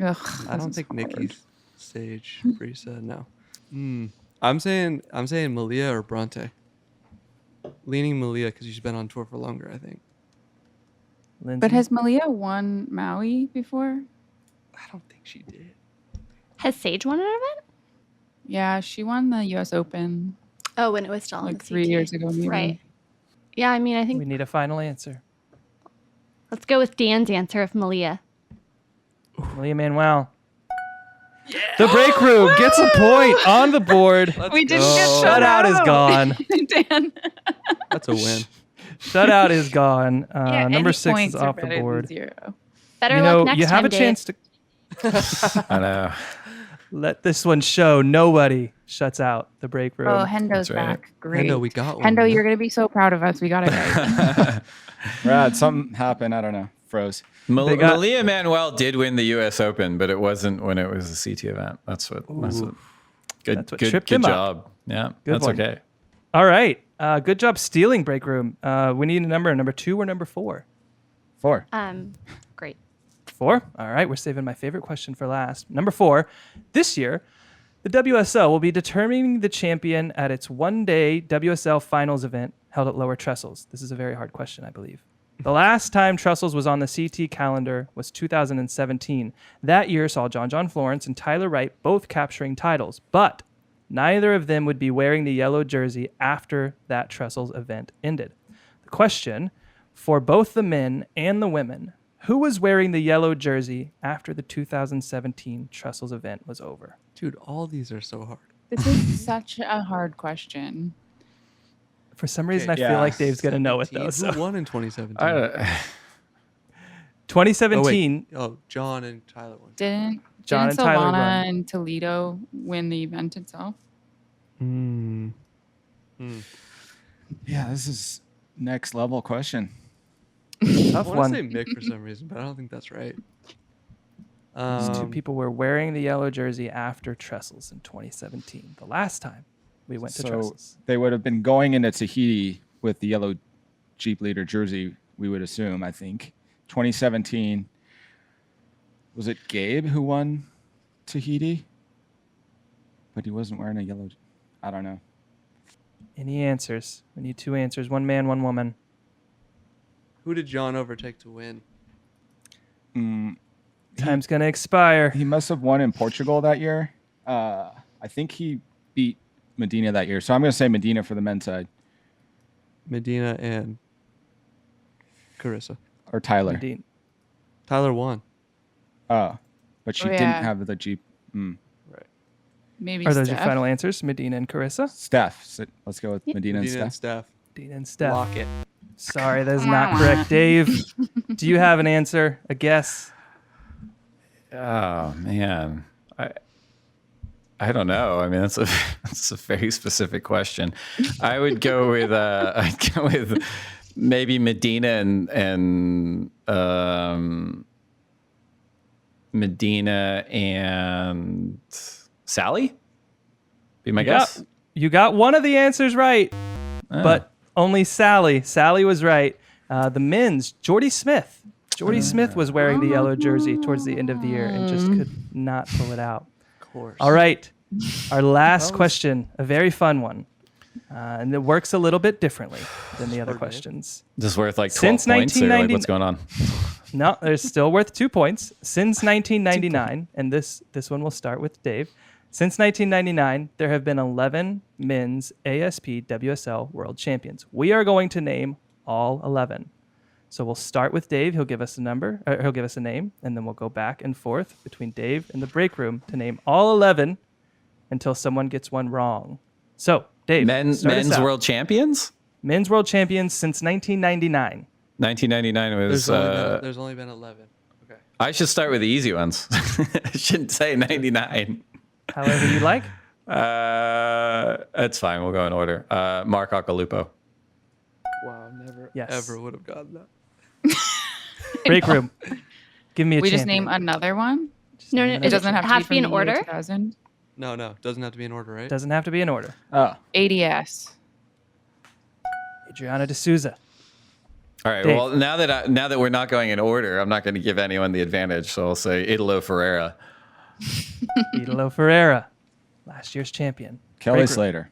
Ugh, I don't think Nikki's Sage, Brisa, no. I'm saying Malia or Bronte. Leaning Malia because she's been on tour for longer, I think. Lindsay? But has Malia won Maui before? I don't think she did. Has Sage won an event? Yeah, she won the U.S. Open. Oh, when it was still on like the 3 CT. years ago, maybe. Right. Yeah, I mean, I think we need a final answer. let's go with Dan's answer of Malia. Malia Manuel. The break room gets a point on the board. We didn't get Shutout is gone. Dan. That's a win. Shutout is gone. Yeah, Number any 6 points is are off the better than board. 0. Better luck next you have time, a chance Dave. to I know. let this one show. Nobody shuts out the break room. Oh, Hendo's That's right. back. Great. Hendo, we got one. Hendo, you're going to be so proud of us. We got it right. Rad, something happened. I don't know. Froze. Malia Manuel did win the U.S. Open, but it wasn't when it was a CT event. That's what good tripped him up. job. Yeah, Good that's one. okay. All right. Good job stealing break room. We need a number 2 or number 4. 4. Great. 4. All right. We're saving my favorite question for last. Number 4. This year, the WSL will be determining the champion at its one-day WSL Finals event held at Lower Trestles. This is a very hard question, I believe. The last time Trestles was on the CT calendar was 2017. That year saw John Florence and Tyler Wright both capturing titles, but neither of them would be wearing the yellow jersey after that Trestles event ended. The question, for both the men and the women, who was wearing the yellow jersey after the 2017 Trestles event was over? Dude, all these are so hard. This is such a hard question. For some reason, I feel like Dave's going to know it, though. So. Who won in 2017? 2017. Oh, John and Tyler won. Didn't John and Tyler Solana won. and Toledo win the event itself? Yeah, this is next level question. Tough I one. want to say Mick for some reason, but I don't think that's right. These 2 people were wearing the yellow jersey after Trestles in 2017. The last time we went to Trestles. They would have been going into Tahiti with the yellow Jeep leader jersey, we would assume, I think. 2017. Was it Gabe who won Tahiti? But he wasn't wearing a yellow. I don't know. Any answers? We need 2 answers. 1 man, 1 woman. Who did John overtake to win? Time's going to expire. He must have won in Portugal that year. I think he beat Medina that year. So I'm going to say Medina for the men's side. Medina and Carissa. Or Tyler. Medina. Tyler won. Oh, but she Oh, yeah. didn't have the Jeep. Right. Maybe Are those your Steph? final answers? Medina and Carissa? Steph. So let's go with Medina and Medina Steph. and Steph. Medina and Steph. Lock it. Sorry, that is not correct. Dave, do you have an answer? A guess? Oh man, I don't know. I mean, that's a very specific question. I would go with I'd go with maybe Medina and Medina and Sally. Be my guess. You got one of the answers right, but only Sally. Sally was right. The men's, Jordy Smith. Jordy Smith was wearing the yellow jersey towards the end of the year and just could not pull it out. Of course. All right. Our last question, a very fun one. And it works a little bit differently than the other questions. Just worth like 12 Since points or like 1990 what's going on? No, there's still worth 2 points. Since 1999, and this one will start with Dave. Since 1999, there have been 11 men's ASP WSL World Champions. We are going to name all 11. So we'll start with Dave. He'll give us a number, or he'll give us a name, and then we'll go back and forth between Dave and the break room to name all 11 until someone gets one wrong. So, Dave, men's world champions? Men's world champions since 1999. 1999 was. There's only been 11. Okay. I should start with the easy ones. I shouldn't say 99. However you like. That's fine. We'll go in order. Mark Occhilupo. Wow, never Yes. ever would have gotten that. Break room. Give me a We just champion. name another one? No, It doesn't have to be in from the year order. 2000. No, doesn't have to be in order, right? Doesn't have to be in order. Oh, ADS. Adriana D'Souza. All right. Dave. Well, now that we're not going in order, I'm not going to give anyone the advantage. So I'll say Italo Ferreira. Italo Ferreira, last year's champion. Kelly Break room. Slater.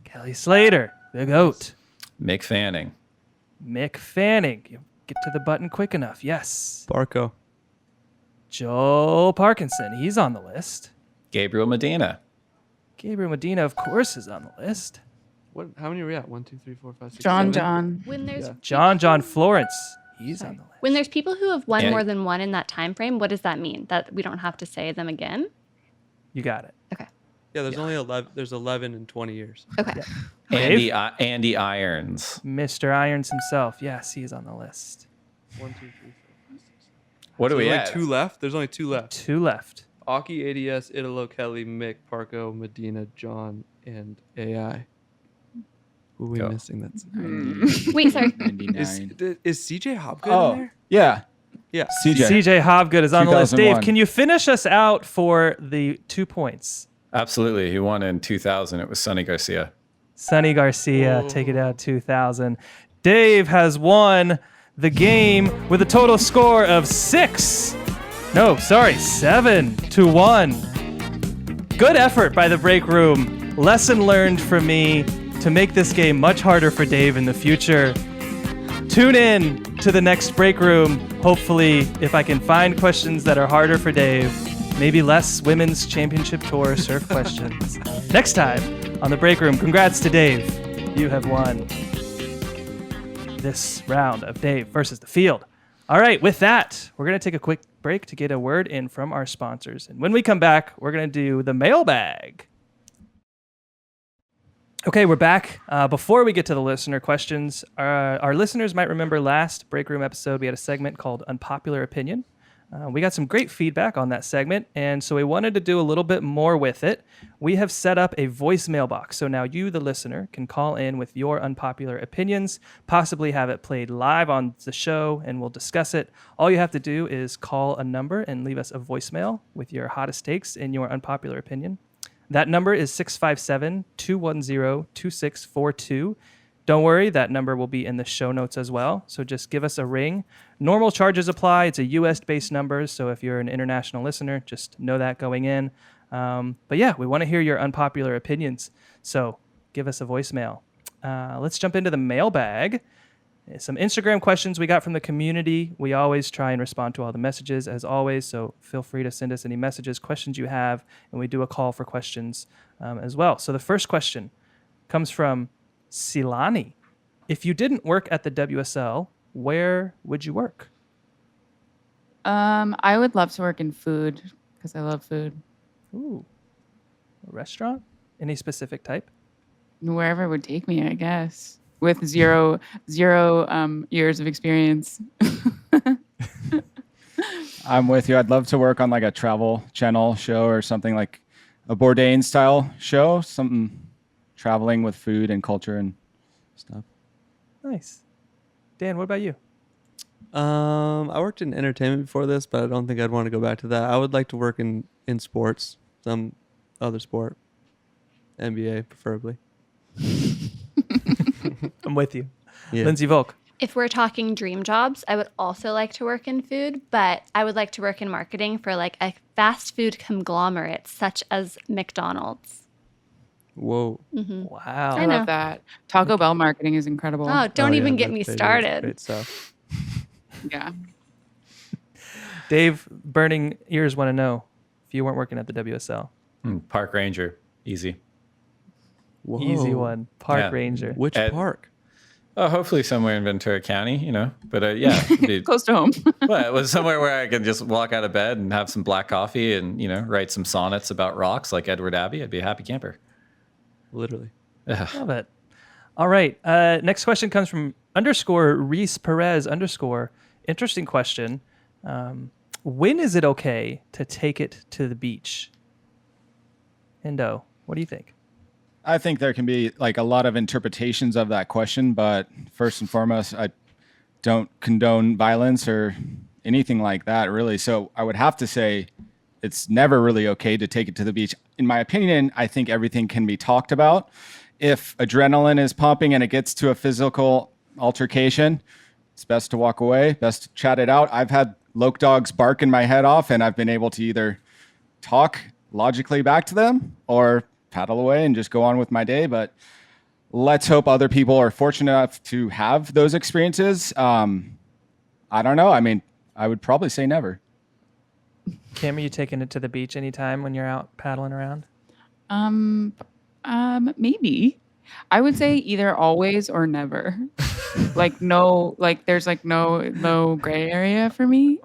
Kelly Slater, the GOAT. Mick Fanning. Mick Fanning. You get to the button quick enough. Yes. Barco. Joel Parkinson. He's on the list. Gabriel Medina. Gabriel Medina, of course, is on the list. What? How many are we at? 1, 2, 3, 4, 5, 6, John 7? John. When there's John Florence. He's on the list. when there's people who have won And- more than one in that time frame, what does that mean? That we don't have to say them again? You got it. Okay. Yeah, there's only 11. There's 11 in 20 years. Okay. Dave? Andy Irons. Mr. Irons himself. Yes, he's on the list. 1, 2, 3, 4, 5, 6. What do we There's have? only 2 left. There's only 2 left. 2 left. Aki, ADS, Italo, Kelly, Mick, Parco, Medina, John, and AI. Who are we Go. missing? That's Wait, sorry. 99. is CJ Hopgood Oh, in there? yeah. Yeah. CJ Hobgood is on the list. Dave, 2001. can you finish us out for the 2 points? Absolutely. He won in 2000. It was Sonny Garcia. Sonny Garcia, take it out 2000. Dave has won the game with a total score of 7-1. Good effort by the break room. Lesson learned from me to make this game much harder for Dave in the future. Tune in to the next break room. Hopefully, if I can find questions that are harder for Dave, maybe less Women's Championship Tour surf questions. Next time on the break room, congrats to Dave. You have won this round of Dave versus the field. All right, with that, we're going to take a quick break to get a word in from our sponsors. And when we come back, we're going to do the mailbag. Okay, we're back. Before we get to the listener questions, our listeners might remember last break room episode, we had a segment called Unpopular Opinion. We got some great feedback on that segment, and so we wanted to do a little bit more with it. We have set up a voicemail box, so now you, the listener, can call in with your unpopular opinions, possibly have it played live on the show, and we'll discuss it. All you have to do is call a number and leave us a voicemail with your hottest takes in your unpopular opinion. That number is 657-210-2642. Don't worry, that number will be in the show notes as well. So just give us a ring. Normal charges apply. It's a US-based number, so if you're an international listener, just know that going in. But yeah, we want to hear your unpopular opinions. So give us a voicemail. Let's jump into the mailbag. Some Instagram questions we got from the community. We always try and respond to all the messages as always, so feel free to send us any messages, questions you have, and we do a call for questions as well. So the first question comes from Silani. If you didn't work at the WSL, where would you work? I would love to work in food because I love food. Ooh, a restaurant? Any specific type? Wherever would take me, I guess. With zero years of experience. I'm with you. I'd love to work on like a travel channel show or something like a Bourdain style show, something traveling with food and culture and stuff. Nice. Dan, what about you? I worked in entertainment before this, but I don't think I'd want to go back to that. I would like to work in sports, some other sport, NBA preferably. I'm with you. Yeah. Lindsay Volk. If we're talking dream jobs, I would also like to work in food, but I would like to work in marketing for like a fast food conglomerate such as McDonald's. Whoa. Wow. I love that. Taco Bell marketing is incredible. Oh, don't even get that- me they do started. Great stuff. Yeah. Dave, burning ears want to know if you weren't working at the WSL. Park Ranger, easy. Whoa. Easy one. Park Yeah. Ranger. Which park? Oh, hopefully somewhere in Ventura County, But yeah, it'd be, Close to home. well, it was somewhere where I could just walk out of bed and have some black coffee and write some sonnets about rocks like Edward Abbey. I'd be a happy camper. Literally. Love it. All right. Next question comes from _Reese Perez _ Interesting question. When is it okay to take it to the beach? Endo, what do you think? I think there can be like a lot of interpretations of that question, but first and foremost, I don't condone violence or anything like that, really. So I would have to say it's never really okay to take it to the beach. In my opinion, I think everything can be talked about. If adrenaline is pumping and it gets to a physical altercation, it's best to walk away, best to chat it out. I've had loke dogs bark in my head off, and I've been able to either talk logically back to them or paddle away and just go on with my day. But let's hope other people are fortunate enough to have those experiences. I don't know. I mean, I would probably say never. Kim, are you taking it to the beach anytime when you're out paddling around? Maybe. I would say either always or never. There's no gray area for me.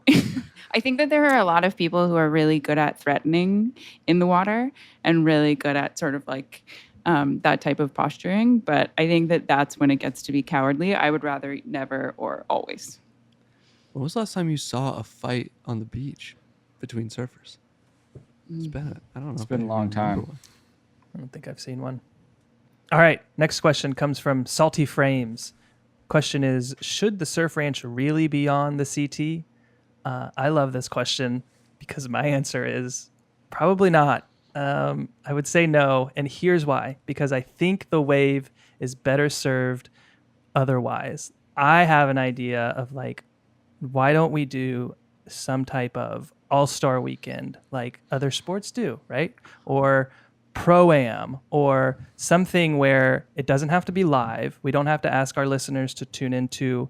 I think that there are a lot of people who are really good at threatening in the water and really good at sort of that type of posturing. But I think that that's when it gets to be cowardly. I would rather never or always. When was the last time you saw a fight on the beach between surfers? It's been, I don't know. It's been a long time. I don't think I've seen one. All right. Next question comes from Salty Frames. Question is, should the surf ranch really be on the CT? I love this question because my answer is probably not. I would say no. And here's why. Because I think the wave is better served otherwise. I have an idea of why don't we do some type of all-star weekend like other sports do, right? Or Pro-Am or something where it doesn't have to be live. We don't have to ask our listeners to tune into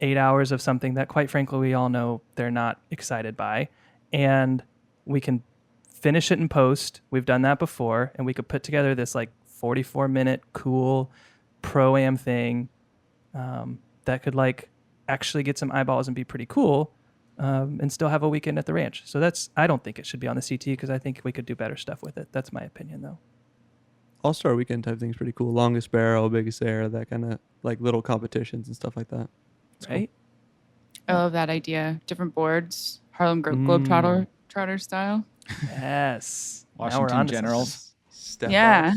8 hours of something that, quite frankly, we all know they're not excited by. And we can finish it in post. We've done that before. And we could put together this 44-minute cool Pro-Am thing that could actually get some eyeballs and be pretty cool and still have a weekend at the ranch. So I don't think it should be on the CT because I think we could do better stuff with it. That's my opinion, though. All-star weekend type thing's pretty cool. Longest barrel, biggest air, that kind of little competitions and stuff like that. Right? I love that idea. Different boards, Harlem Globetrotter style. Yes. Washington Generals. Yeah.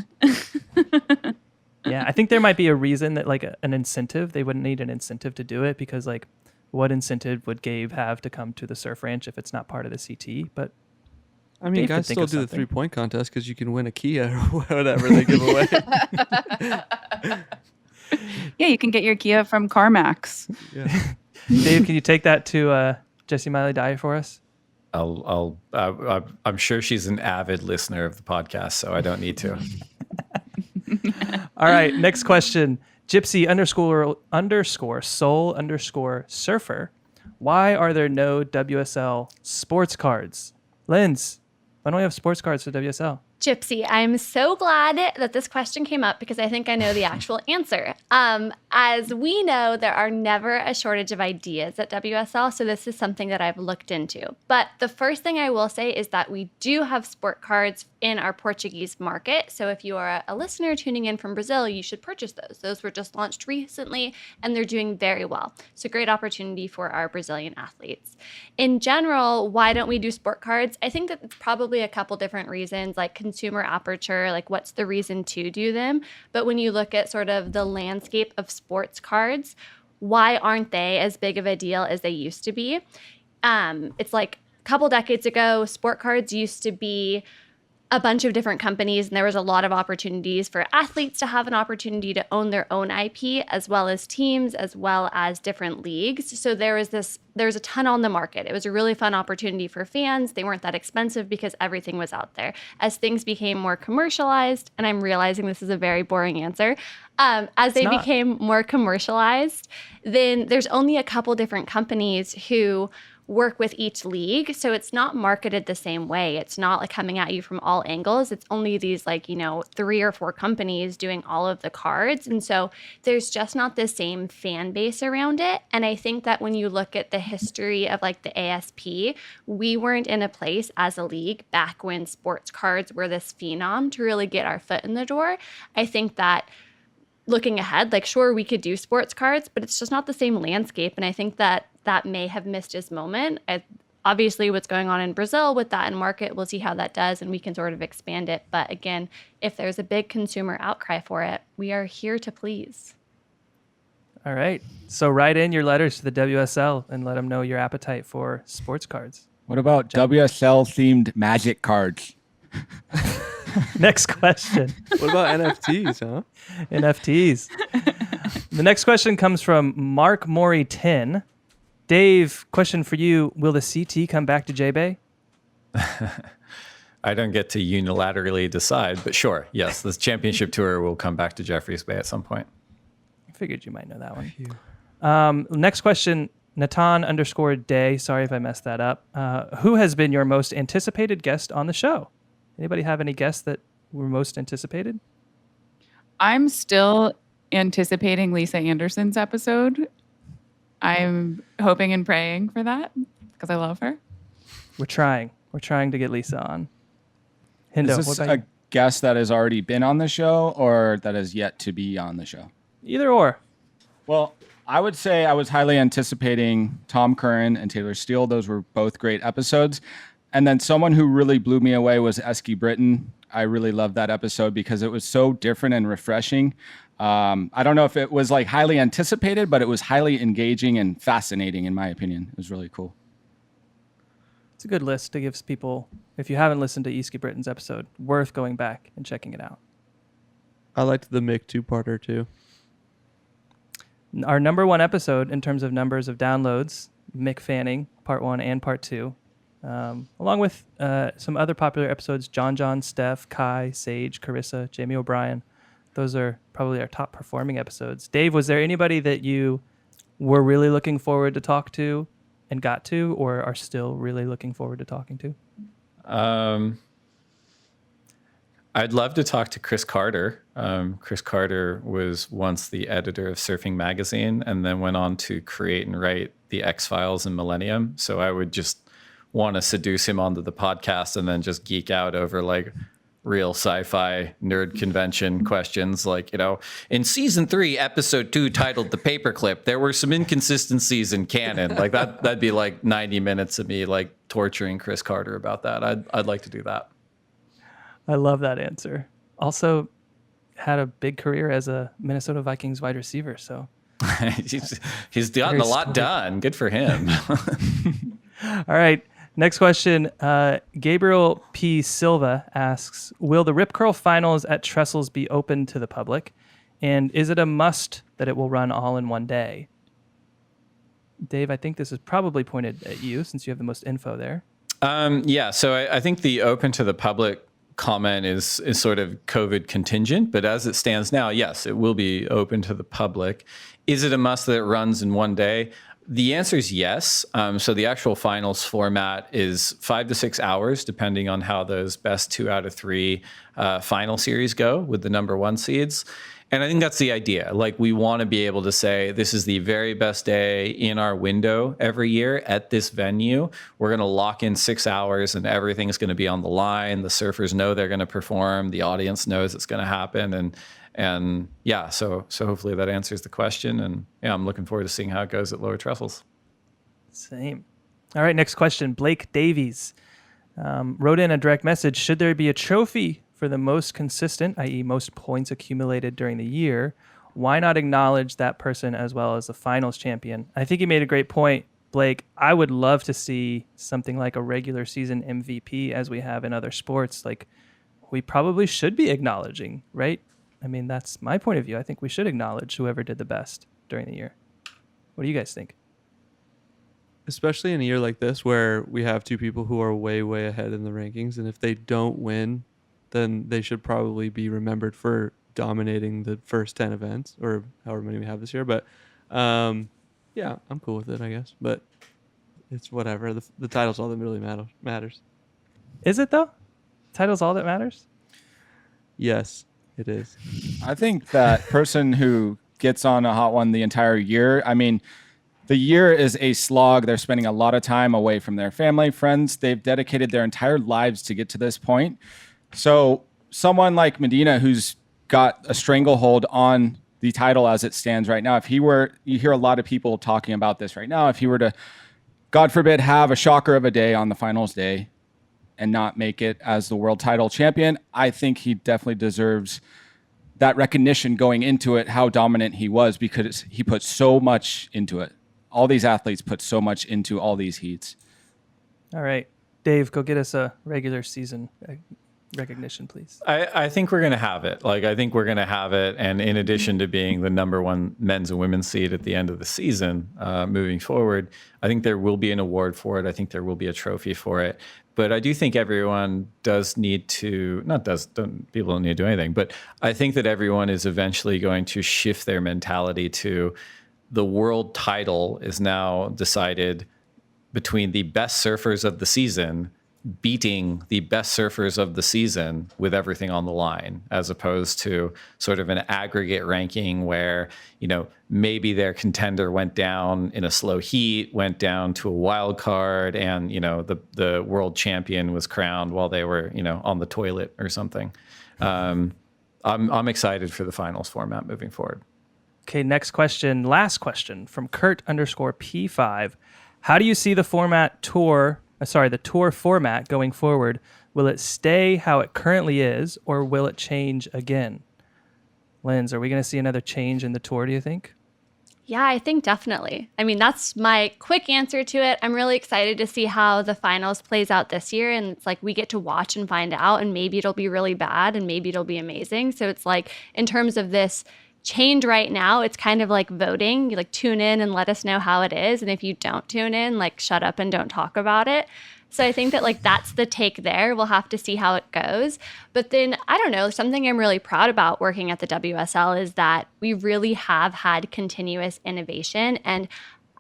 Yeah, I think there might be a reason that an incentive. They wouldn't need an incentive to do it because what incentive would Gabe have to come to the surf ranch if it's not part of the CT? But I mean, Dave guys could think still of do the something. 3-point contest because you can win a Kia or whatever they give away. Yeah, you can get your Kia from CarMax. Yeah. Dave, can you take that to Jessie Miley Dyer for us? I'm sure she's an avid listener of the podcast, so I don't need to. All right, next question. Gypsy _ soul _ surfer. Why are there no WSL sports cards? Linz, why don't we have sports cards for WSL? Gypsy, I'm so glad that this question came up because I think I know the actual answer. As we know, there are never a shortage of ideas at WSL, so this is something that I've looked into. But the first thing I will say is that we do have sport cards in our Portuguese market. So if you are a listener tuning in from Brazil, you should purchase those. Those were just launched recently, and they're doing very well. So great opportunity for our Brazilian athletes. In general, why don't we do sport cards? I think that it's probably a couple different reasons, like consumer aperture, what's the reason to do them? But when you look at sort of the landscape of sports cards, why aren't they as big of a deal as they used to be? It's a couple decades ago, sport cards used to be a bunch of different companies, and there was a lot of opportunities for athletes to have an opportunity to own their own IP, as well as teams, as well as different leagues. So there was a ton on the market. It was a really fun opportunity for fans. They weren't that expensive because everything was out there. As things became more commercialized, and I'm realizing this is a very boring answer, as they became more commercialized, then there's only a couple different companies who work with each league. So it's not marketed the same way. It's not like coming at you from all angles. It's only these 3 or 4 companies doing all of the cards. And so there's just not the same fan base around it. And I think that when you look at the history of the ASP, we weren't in a place as a league back when sports cards were this phenom to really get our foot in the door. I think that looking ahead, sure, we could do sports cards, but it's just not the same landscape. And I think that may have missed his moment. Obviously, what's going on in Brazil with that in market, we'll see how that does, and we can sort of expand it. But again, if there's a big consumer outcry for it, we are here to please. All right. So write in your letters to the WSL and let them know your appetite for sports cards. What about WSL-themed magic cards? Next question. What about NFTs, huh? NFTs. The next question comes from Mark Mori 10. Dave, question for you. Will the CT come back to J-Bay? I don't get to unilaterally decide, but sure. Yes, this championship tour will come back to Jeffreys Bay at some point. I figured you might know that one. Next question, Natan_Day. Sorry if I messed that up. Who has been your most anticipated guest on the show? Anybody have any guests that were most anticipated? I'm still anticipating Lisa Anderson's episode. I'm hoping and praying for that because I love her. We're trying to get Lisa on. Hindo, Is this a guest that has already been on the show or that is yet to be on the show? Either or. Well, I would say I was highly anticipating Tom Curran and Taylor Steele. Those were both great episodes. And then someone who really blew me away was Eski Britton. I really loved that episode because it was so different and refreshing. I don't know if it was highly anticipated, but it was highly engaging and fascinating in my opinion. It was really cool. It's a good list to give people, if you haven't listened to Eski Britton's episode, worth going back and checking it out. I liked the Mick 2-parter too. Our number 1 episode in terms of numbers of downloads, Mick Fanning, part 1 and part 2. Along with some other popular episodes, John, Steph, Kai, Sage, Carissa, Jamie O'Brien. Those are probably our top performing episodes. Dave, was there anybody that you were really looking forward to talk to and got to, or are still really looking forward to talking to? I'd love to talk to Chris Carter. Chris Carter was once the editor of Surfing Magazine and then went on to create and write The X-Files and Millennium. So I would just want to seduce him onto the podcast and then just geek out over real sci-fi nerd convention questions in season 3 episode 2 titled The Paperclip, there were some inconsistencies in canon. That'd be 90 minutes of me torturing Chris Carter about that. I'd like to do that. I love that answer. Also had a big career as a Minnesota Vikings wide receiver, so he's gotten a lot done. Good for him. All right. Next question, Gabriel P. Silva asks, will the Rip Curl Finals at Trestles be open to the public? And is it a must that it will run all in one day? Dave, I think this is probably pointed at you since you have the most info there. Yeah, so I think the open to the public comment is sort of COVID contingent, but as it stands now, yes, it will be open to the public. Is it a must that it runs in one day? The answer is yes. So the actual finals format is 5 to 6 hours, depending on how those best 2 out of 3 final series go with the number 1 seeds. And I think that's the idea. We want to be able to say, this is the very best day in our window every year at this venue. We're going to lock in 6 hours and everything's going to be on the line. The surfers know they're going to perform. The audience knows it's going to happen. And yeah, so hopefully that answers the question. And yeah, I'm looking forward to seeing how it goes at Lower Trestles. Same. All right, next question. Blake Davies wrote in a direct message. Should there be a trophy for the most consistent, i.e. most points accumulated during the year? Why not acknowledge that person as well as the finals champion? I think you made a great point, Blake. I would love to see something like a regular season MVP as we have in other sports. we probably should be acknowledging, right? I mean, that's my point of view. I think we should acknowledge whoever did the best during the year. What do you guys think? Especially in a year like this where we have two people who are way, way ahead in the rankings. And if they don't win, then they should probably be remembered for dominating the first 10 events or however many we have this year. But yeah, I'm cool with it, I guess. But it's whatever. The title's all that really matters. Is it though? Title's all that matters? Yes, it is. I think that person who gets on a hot one the entire year, I mean, the year is a slog. They're spending a lot of time away from their family, friends. They've dedicated their entire lives to get to this point. So someone like Medina, who's got a stranglehold on the title as it stands right now, you hear a lot of people talking about this right now. If he were to, God forbid, have a shocker of a day on the finals day and not make it as the world title champion, I think he definitely deserves that recognition going into it, how dominant he was, because he put so much into it. All these athletes put so much into all these heats. All right. Dave, go get us a regular season recognition, please. I think we're going to have it. I think we're going to have it. And in addition to being the number one men's and women's seed at the end of the season, moving forward, I think there will be an award for it. I think there will be a trophy for it. But I do think everyone does need to, people don't need to do anything, but I think that everyone is eventually going to shift their mentality to the world title is now decided between the best surfers of the season beating the best surfers of the season with everything on the line, as opposed to sort of an aggregate ranking where, maybe their contender went down in a slow heat, went down to a wild card, and, the world champion was crowned while they were, on the toilet or something. I'm excited for the finals format moving forward. Okay, next question, last question from Kurt_P5. How do you see the the tour format going forward? Will it stay how it currently is, or will it change again? Linz, are we going to see another change in the tour, do you think? Yeah, I think definitely. I mean, that's my quick answer to it. I'm really excited to see how the finals plays out this year. And it's like we get to watch and find out, and maybe it'll be really bad and maybe it'll be amazing. So it's like, in terms of this change right now, it's kind of like voting. You tune in and let us know how it is. And if you don't tune in, shut up and don't talk about it. So I think that that's the take there. We'll have to see how it goes. But then, I don't know, something I'm really proud about working at the WSL is that we really have had continuous innovation. And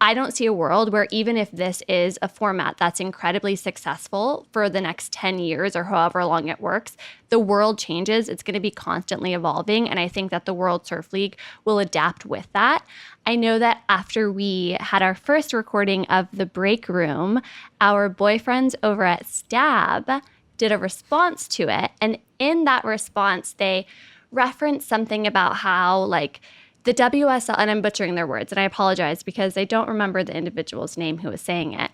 I don't see a world where, even if this is a format that's incredibly successful for the next 10 years or however long it works, the world changes. It's going to be constantly evolving. And I think that the World Surf League will adapt with that. I know that after we had our first recording of The Break Room, our boyfriends over at Stab did a response to it. And in that response, they referenced something about how, the WSL, and I'm butchering their words, and I apologize because I don't remember the individual's name who was saying it,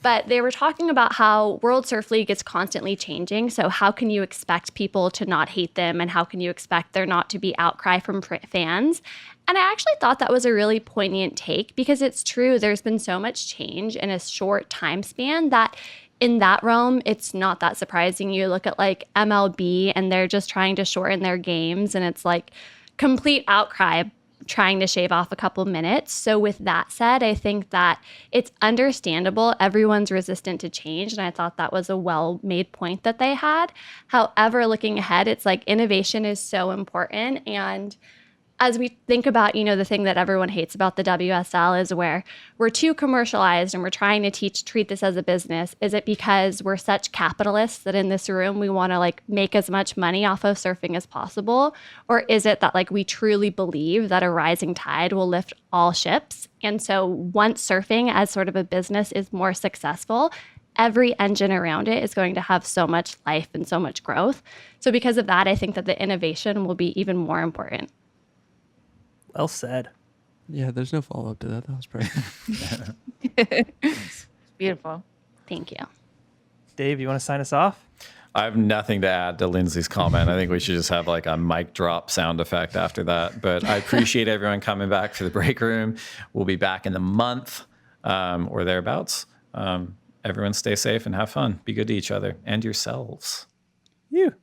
but they were talking about how World Surf League is constantly changing. So how can you expect people to not hate them, and how can you expect there not to be outcry from fans? And I actually thought that was a really poignant take, because it's true. There's been so much change in a short time span that in that realm, it's not that surprising. You look at MLB, and they're just trying to shorten their games, and it's complete outcry trying to shave off a couple minutes. So with that said, I think that it's understandable. Everyone's resistant to change. And I thought that was a well-made point that they had. However, looking ahead, it's innovation is so important. And as we think about, the thing that everyone hates about the WSL is where we're too commercialized and we're trying to treat this as a business. Is it because we're such capitalists that in this room we want to make as much money off of surfing as possible? Or is it that we truly believe that a rising tide will lift all ships? And so once surfing as sort of a business is more successful, every engine around it is going to have so much life and so much growth. So because of that, I think that the innovation will be even more important. Well said. Yeah, there's no follow-up to that. That was perfect. It's beautiful. Thank you. Dave, you want to sign us off? I have nothing to add to Lindsay's comment. I think we should just have a mic drop sound effect after that. But I appreciate everyone coming back for the break room. We'll be back in a month or thereabouts. Everyone stay safe and have fun. Be good to each other and yourselves. You.